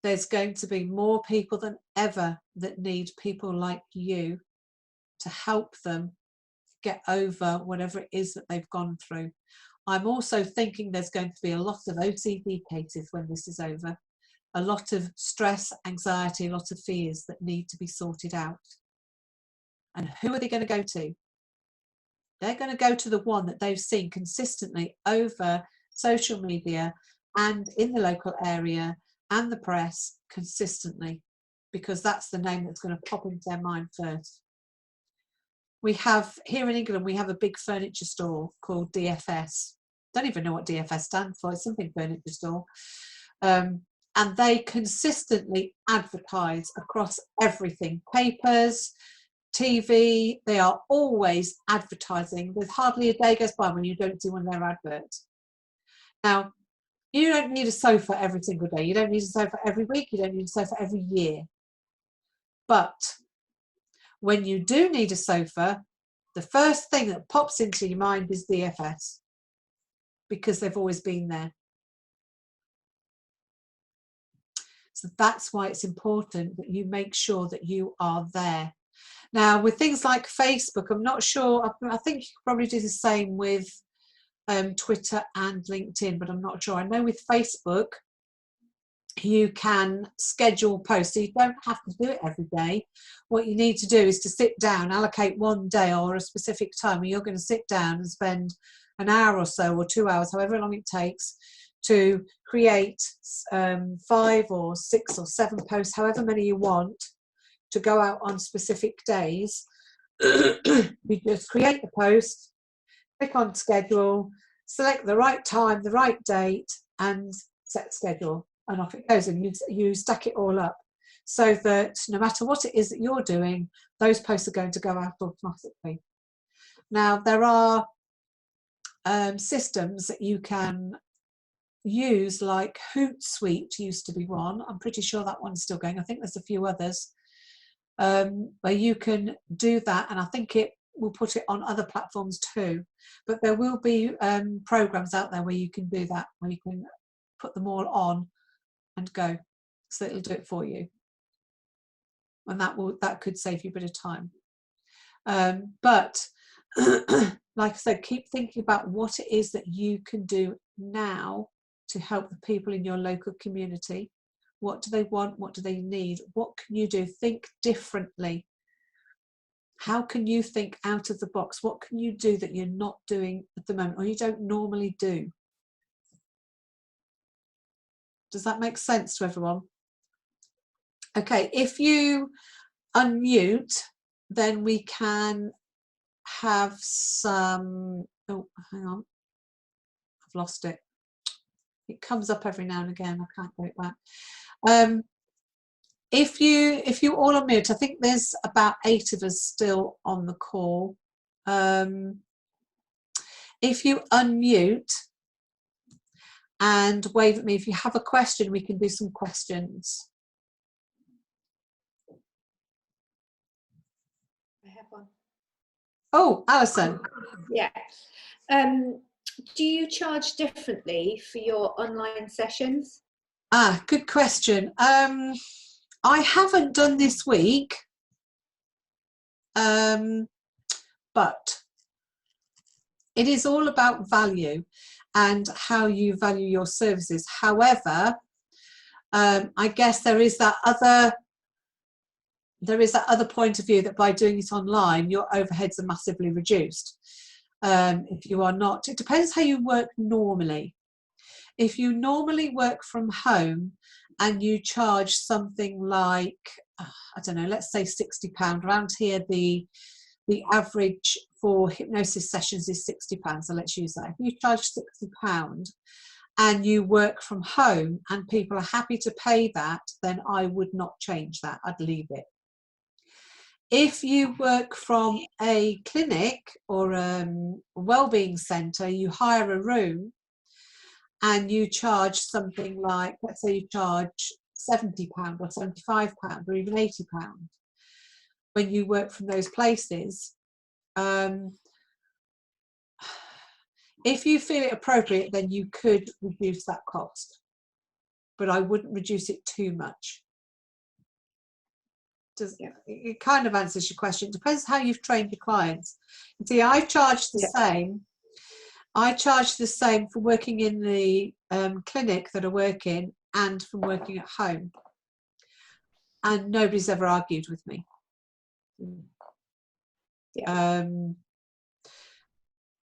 [SPEAKER 1] there's going to be more people than ever that need people like you to help them get over whatever it is that they've gone through. I'm also thinking there's going to be a lot of OCD cases when this is over, a lot of stress, anxiety, a lot of fears that need to be sorted out. And who are they going to go to? They're going to go to the one that they've seen consistently over social media and in the local area and the press consistently, because that's the name that's going to pop into their mind first. We have, here in England, we have a big furniture store called DFS. Don't even know what DFS stands for. It's something furniture store. And they consistently advertise across everything. Papers, TV, they are always advertising. There's hardly a day goes by when you don't see one of their adverts. Now, you don't need a sofa every single day. You don't need a sofa every week. You don't need a sofa every year. But when you do need a sofa, the first thing that pops into your mind is DFS, because they've always been there. So that's why it's important that you make sure that you are there. Now, with things like Facebook, I'm not sure, I think you could probably do the same with Twitter and LinkedIn, but I'm not sure. I know with Facebook, you can schedule posts, so you don't have to do it every day. What you need to do is to sit down, allocate one day or a specific time where you're going to sit down and spend an hour or so, or 2 hours, however long it takes, to create 5 or 6 or 7 posts, however many you want, to go out on specific days. You just create the post, click on schedule, select the right time, the right date, and set schedule, and off it goes. And you stack it all up so that no matter what it is that you're doing, those posts are going to go out automatically. Now, there are systems that you can use, like Hootsuite used to be one. I'm pretty sure that one's still going. I think there's a few others where you can do that, and I think it will put it on other platforms too. But there will be programs out there where you can do that, where you can put them all on and go, so it'll do it for you, and that could save you a bit of time. But like I said, keep thinking about what it is that you can do now to help the people in your local community. What do they want? What do they need? What can you do? Think differently. How can you think out of the box? What can you do that you're not doing at the moment, or you don't normally do? Does that make sense to everyone? Okay, if you unmute, then we can have some, oh, hang on, I've lost it. It comes up every now and again, I can't get it back. If you all unmute, I think there's about 8 of us still on the call. If you unmute and wave at me, if you have a question, we can do some questions.
[SPEAKER 4] I have one.
[SPEAKER 1] Oh, Alison.
[SPEAKER 4] Yeah. Do you charge differently for your online sessions?
[SPEAKER 1] Ah, good question. I haven't done this week, but it is all about value and how you value your services. However, I guess there is that other point of view that by doing it online, your overheads are massively reduced. If you are not, it depends how you work normally. If you normally work from home and you charge something like, I don't know, let's say £60. Around here, the average for hypnosis sessions is £60. So let's use that. If you charge £60 and you work from home and people are happy to pay that, then I would not change that. I'd leave it. If you work from a clinic or a wellbeing centre, you hire a room and you charge something like, let's say you charge £70 or £75 or even £80 when you work from those places. If you feel it appropriate, then you could reduce that cost, but I wouldn't reduce it too much. It kind of answers your question. It depends how you've trained your clients. See, I charge the same. I charge the same for working in the clinic that I work in and from working at home. And nobody's ever argued with me. In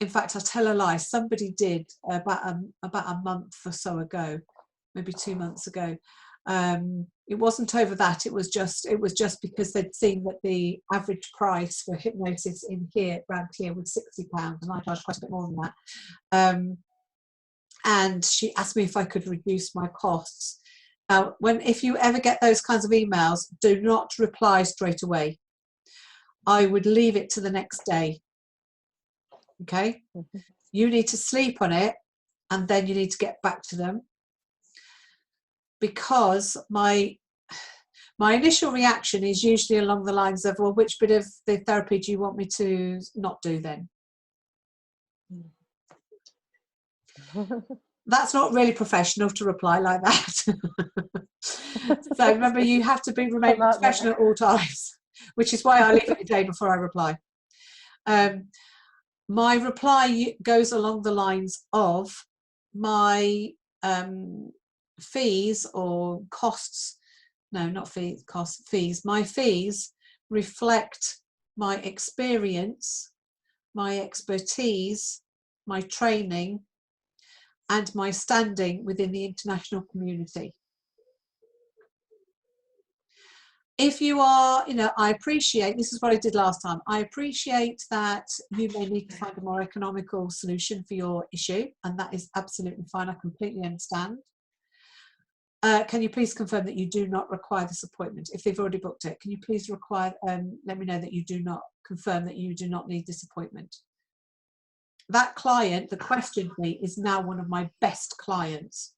[SPEAKER 1] fact, I tell a lie. Somebody did about a month or so ago, maybe 2 months ago. It wasn't over that. It was just because they'd seen that the average price for hypnosis around here was £60, and I charged quite a bit more than that. And she asked me if I could reduce my costs. Now, if you ever get those kinds of emails, do not reply straight away. I would leave it to the next day. Okay, you need to sleep on it, and then you need to get back to them, because my initial reaction is usually along the lines of, well, which bit of the therapy do you want me to not do then? That's not really professional to reply like that. So remember, you have to remain professional at all times, which is why I leave it a day before I reply. My reply goes along the lines of my fees or costs. No, not fees, costs, fees. My fees reflect my experience, my expertise, my training, and my standing within the international community. If you are, I appreciate, this is what I did last time, I appreciate that you may need to find a more economical solution for your issue, and that is absolutely fine. I completely understand. Can you please confirm that you do not require this appointment? If they've already booked it, can you please let me know that you do not confirm that you do not need this appointment? That client, the question me, is now one of my best clients.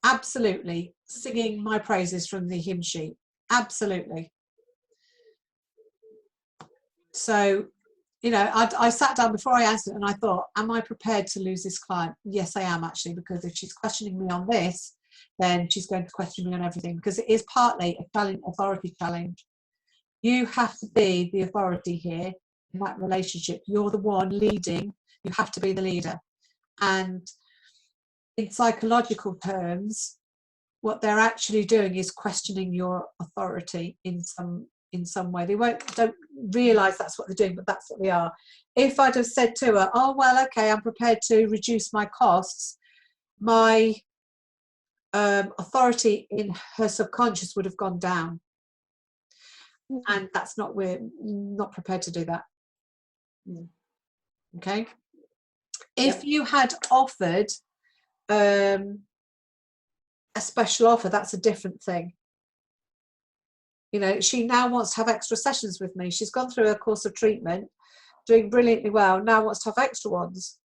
[SPEAKER 1] Absolutely singing my praises from the hymn sheet. Absolutely. So, I sat down before I answered and I thought, am I prepared to lose this client? Yes, I am actually, because if she's questioning me on this, then she's going to question me on everything, because it is partly a authority challenge. You have to be the authority here in that relationship. You're the one leading. You have to be the leader. And in psychological terms, what they're actually doing is questioning your authority in some way. They don't realise that's what they're doing, but that's what they are. If I'd have said to her, oh, well, okay, I'm prepared to reduce my costs, my authority in her subconscious would have gone down. And we're not prepared to do that. Okay. If you had offered a special offer, that's a different thing. She now wants to have extra sessions with me. She's gone through a course of treatment, doing brilliantly well, now wants to have extra ones.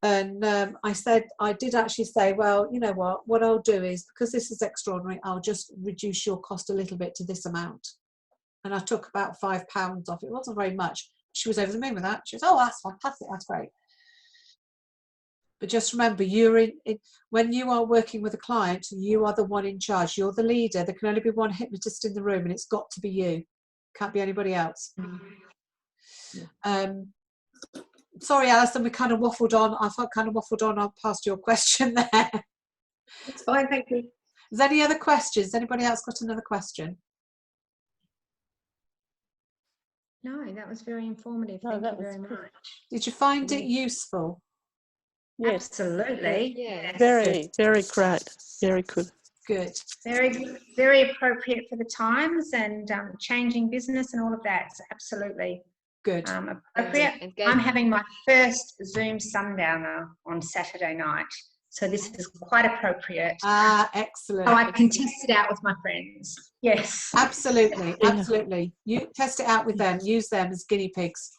[SPEAKER 1] And I did actually say, well, you know what I'll do is, because this is extraordinary, I'll just reduce your cost a little bit to this amount. And I took about £5 off. It wasn't very much. She was over the moon with that. She was, oh, that's fantastic, that's great. But just remember, when you are working with a client, you are the one in charge. You're the leader. There can only be one hypnotist in the room, and it's got to be you. Can't be anybody else. Sorry, Alison, we kind of waffled on. I'll past your question there.
[SPEAKER 4] It's fine, thank you.
[SPEAKER 1] Is there any other questions? Anybody else got another question?
[SPEAKER 5] No, that was very informative. Thank you very much.
[SPEAKER 1] Did you find it useful?
[SPEAKER 6] Yes.
[SPEAKER 5] Absolutely.
[SPEAKER 3] Yeah.
[SPEAKER 6] Very, very great. Very good.
[SPEAKER 1] Good.
[SPEAKER 5] Very, very appropriate for the times and changing business and all of that. It's absolutely
[SPEAKER 1] good.
[SPEAKER 5] Appropriate. I'm having my first Zoom sundowner on Saturday night. So this is quite appropriate.
[SPEAKER 1] Excellent.
[SPEAKER 5] So I can test it out with my friends. Yes.
[SPEAKER 1] Absolutely. Absolutely. You test it out with them. Use them as guinea pigs.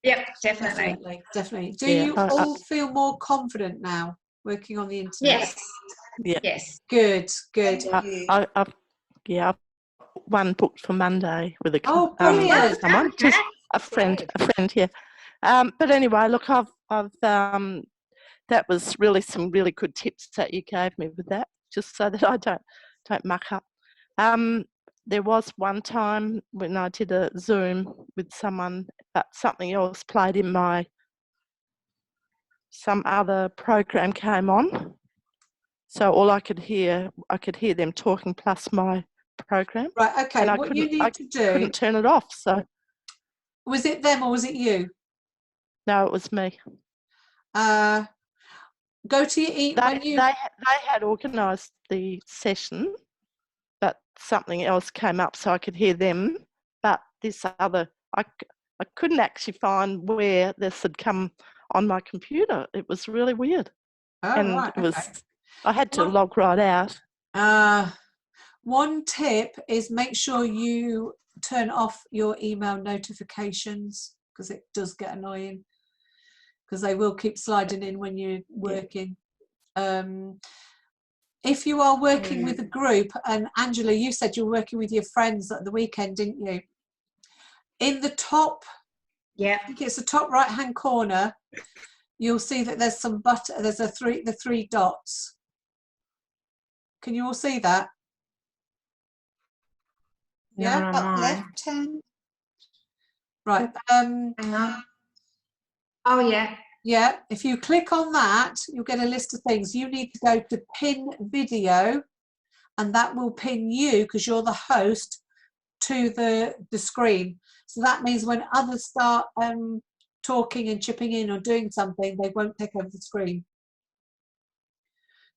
[SPEAKER 5] Yep, definitely.
[SPEAKER 1] Definitely. Do you all feel more confident now working on the internet?
[SPEAKER 5] Yes.
[SPEAKER 6] Yeah.
[SPEAKER 5] Yes.
[SPEAKER 1] Good.
[SPEAKER 6] I've one booked for Monday with
[SPEAKER 1] brilliant.
[SPEAKER 6] someone, just a friend here. But anyway, look, I've that was really some really good tips that you gave me with that, just so that I don't muck up. There was one time when I did a Zoom with someone, but something else played in some other program came on. So all I could hear them talking plus my program.
[SPEAKER 1] Right, okay.
[SPEAKER 6] And
[SPEAKER 1] what you need to do...
[SPEAKER 6] I couldn't turn it off, so...
[SPEAKER 1] Was it them or was it you?
[SPEAKER 6] No, it was me.
[SPEAKER 1] Go to your email.
[SPEAKER 6] They had organised the session, but something else came up so I could hear them. But this other, I couldn't actually find where this had come on my computer. It was really weird.
[SPEAKER 1] Right,
[SPEAKER 6] it was. I had to log right out.
[SPEAKER 1] One tip is make sure you turn off your email notifications, because it does get annoying, because they will keep sliding in when you're working. If you are working with a group, and Angela, you said you were working with your friends at the weekend, didn't you? In the top, I think it's the top right hand corner, you'll see that there's some the three dots. Can you all see that? Yeah,
[SPEAKER 5] Not
[SPEAKER 1] up
[SPEAKER 5] on mine.
[SPEAKER 1] left hand. Right.
[SPEAKER 5] Hang on. Oh, yeah.
[SPEAKER 1] Yeah, if you click on that, you'll get a list of things. You need to go to pin video, and that will pin you, because you're the host, to the screen. So that means when others start talking and chipping in or doing something, they won't take over the screen.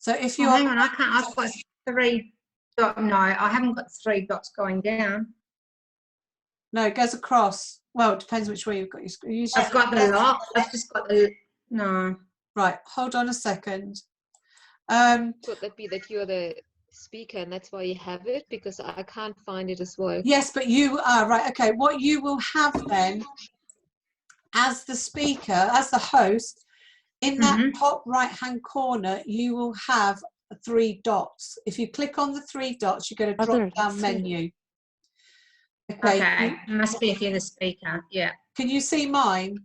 [SPEAKER 1] So if you're...
[SPEAKER 5] hang on, I can't. I've got 3 dots. No, I haven't got 3 dots going down.
[SPEAKER 1] No, it goes across. Well, it depends which way you've got your screen.
[SPEAKER 5] I've got the lock. I've just got the... No.
[SPEAKER 1] Right, hold on a second.
[SPEAKER 7] Could that be that you're the speaker and that's why you have it? Because I can't find it as well.
[SPEAKER 1] Yes, but you are right. Okay, what you will have then, as the speaker, as the host, in that top right hand corner, you will have 3 dots. If you click on the 3 dots, you get a drop down menu.
[SPEAKER 5] Okay, it must be if you're the speaker. Yeah.
[SPEAKER 1] Can you see mine?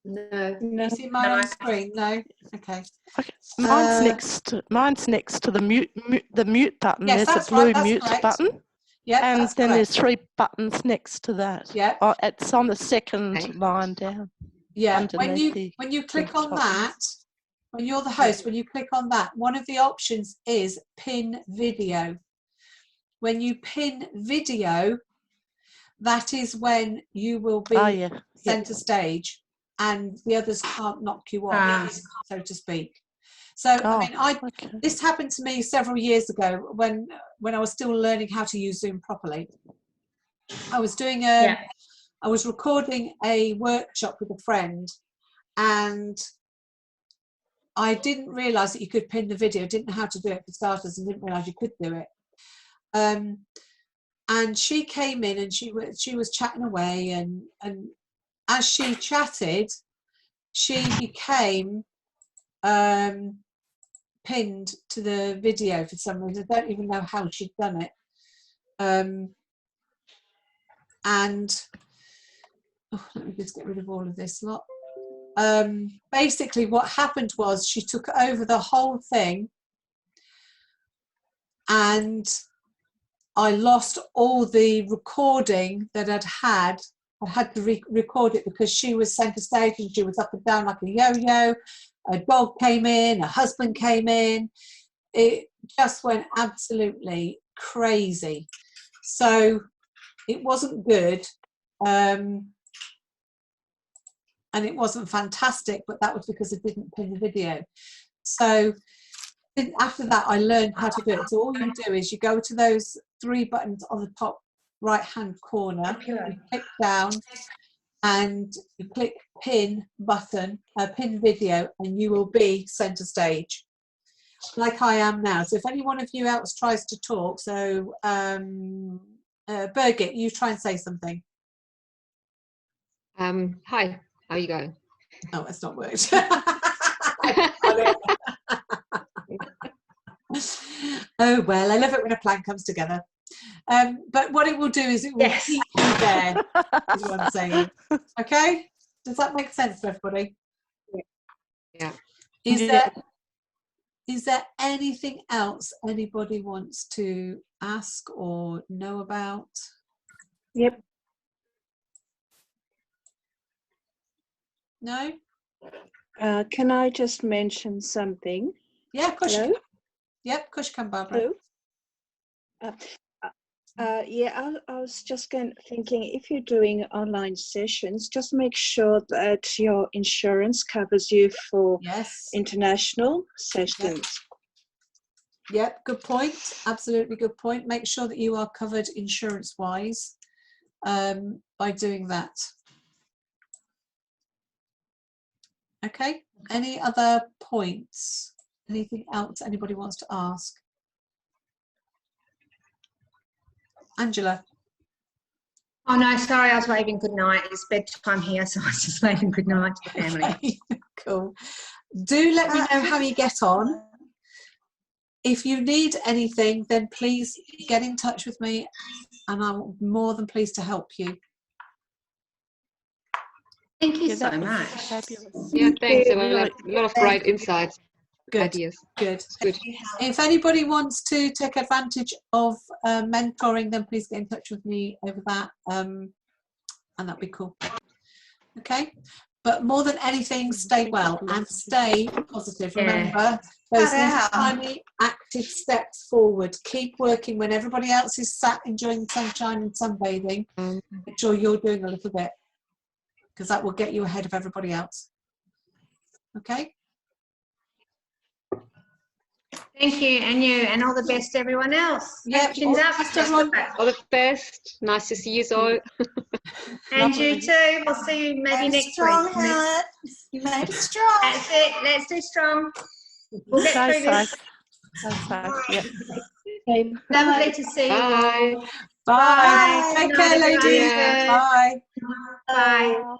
[SPEAKER 7] No.
[SPEAKER 1] Can you see mine on the screen? No. Okay.
[SPEAKER 6] Mine's next to the mute button.
[SPEAKER 1] Yes,
[SPEAKER 6] there's
[SPEAKER 1] that's
[SPEAKER 6] a blue
[SPEAKER 1] right, that's
[SPEAKER 6] mute
[SPEAKER 1] correct.
[SPEAKER 6] button.
[SPEAKER 1] Yeah,
[SPEAKER 6] and
[SPEAKER 1] that's
[SPEAKER 6] then
[SPEAKER 1] correct.
[SPEAKER 6] there's 3 buttons next to that.
[SPEAKER 1] Yeah.
[SPEAKER 6] Oh, it's on the second line down.
[SPEAKER 1] Yeah. When you click on that, when you're the host, when you click on that, one of the options is pin video. When you pin video, that is when you will be centre stage, and the others can't knock you off, so to speak. So I mean, this happened to me several years ago when I was still learning how to use Zoom properly. I was doing I was recording a workshop with a friend, and I didn't realise that you could pin the video. Didn't know how to do it for starters, and didn't realise you could do it. And she came in and she was chatting away, and as she chatted, she became pinned to the video for some reason. I don't even know how she'd done it. And let me just get rid of all of this lot. Basically what happened was she took over the whole thing, and I lost all the recording that I'd had. I had to record it because she was centre stage and she was up and down like a yo-yo. A dog came in, a husband came in. It just went absolutely crazy. So it wasn't good. And it wasn't fantastic, but that was because I didn't pin the video. So after that, I learned how to do it. So all you do is you go to those 3 buttons on the top right-hand corner, you click down, and you click pin button, pin video, and you will be centre stage, like I am now. So if any one of you else tries to talk, so Birgit, you try and say something.
[SPEAKER 7] Hi, how are you going?
[SPEAKER 1] Oh, it's not worked. Oh well, I love it when a plan comes together. But what it will do is it will keep you there, is what I'm saying. Okay? Does that make sense to everybody?
[SPEAKER 7] Yeah.
[SPEAKER 1] Is there anything else anybody wants to ask or know about?
[SPEAKER 4] Yep.
[SPEAKER 1] No?
[SPEAKER 8] Can I just mention something?
[SPEAKER 1] Yeah, of course.
[SPEAKER 8] Hello?
[SPEAKER 1] Yep, of course you can, Barbara.
[SPEAKER 8] Hello? Yeah, I was just thinking, if you're doing online sessions, just make sure that your insurance covers you for international sessions.
[SPEAKER 1] Yep, good point. Absolutely good point. Make sure that you are covered insurance-wise by doing that. Okay, any other points? Anything else anybody wants to ask? Angela.
[SPEAKER 5] Oh no, sorry, I was waving good night. It's bedtime here, so I was just waving good night to the family.
[SPEAKER 1] Okay, cool. Do let me know how you get on. If you need anything, then please get in touch with me, and I'm more than pleased to help you.
[SPEAKER 5] Thank you so much.
[SPEAKER 7] Yeah, thanks. There were a lot of great insights. ideas.
[SPEAKER 1] Good.
[SPEAKER 7] Good.
[SPEAKER 1] If anybody wants to take advantage of mentoring, then please get in touch with me over that, and that'd be cool. Okay. But more than anything, stay well and stay positive. Remember those little tiny active steps forward. Keep working when everybody else is sat enjoying the sunshine and sunbathing. Make sure you're doing a little bit, because that will get you ahead of everybody else. Okay?
[SPEAKER 5] Thank you, and all the best to everyone else.
[SPEAKER 1] Yeah,
[SPEAKER 5] Chins up.
[SPEAKER 7] All the best. Nice to see you all.
[SPEAKER 5] And you too. We'll see you maybe next week.
[SPEAKER 9] You made it strong.
[SPEAKER 5] That's it. Let's do strong. We'll get through this.
[SPEAKER 6] Yep.
[SPEAKER 8] Okay,
[SPEAKER 5] Lovely to see you.
[SPEAKER 7] Bye.
[SPEAKER 1] Bye. Take care, ladies.
[SPEAKER 5] Everyone.
[SPEAKER 1] Bye.
[SPEAKER 5] Bye.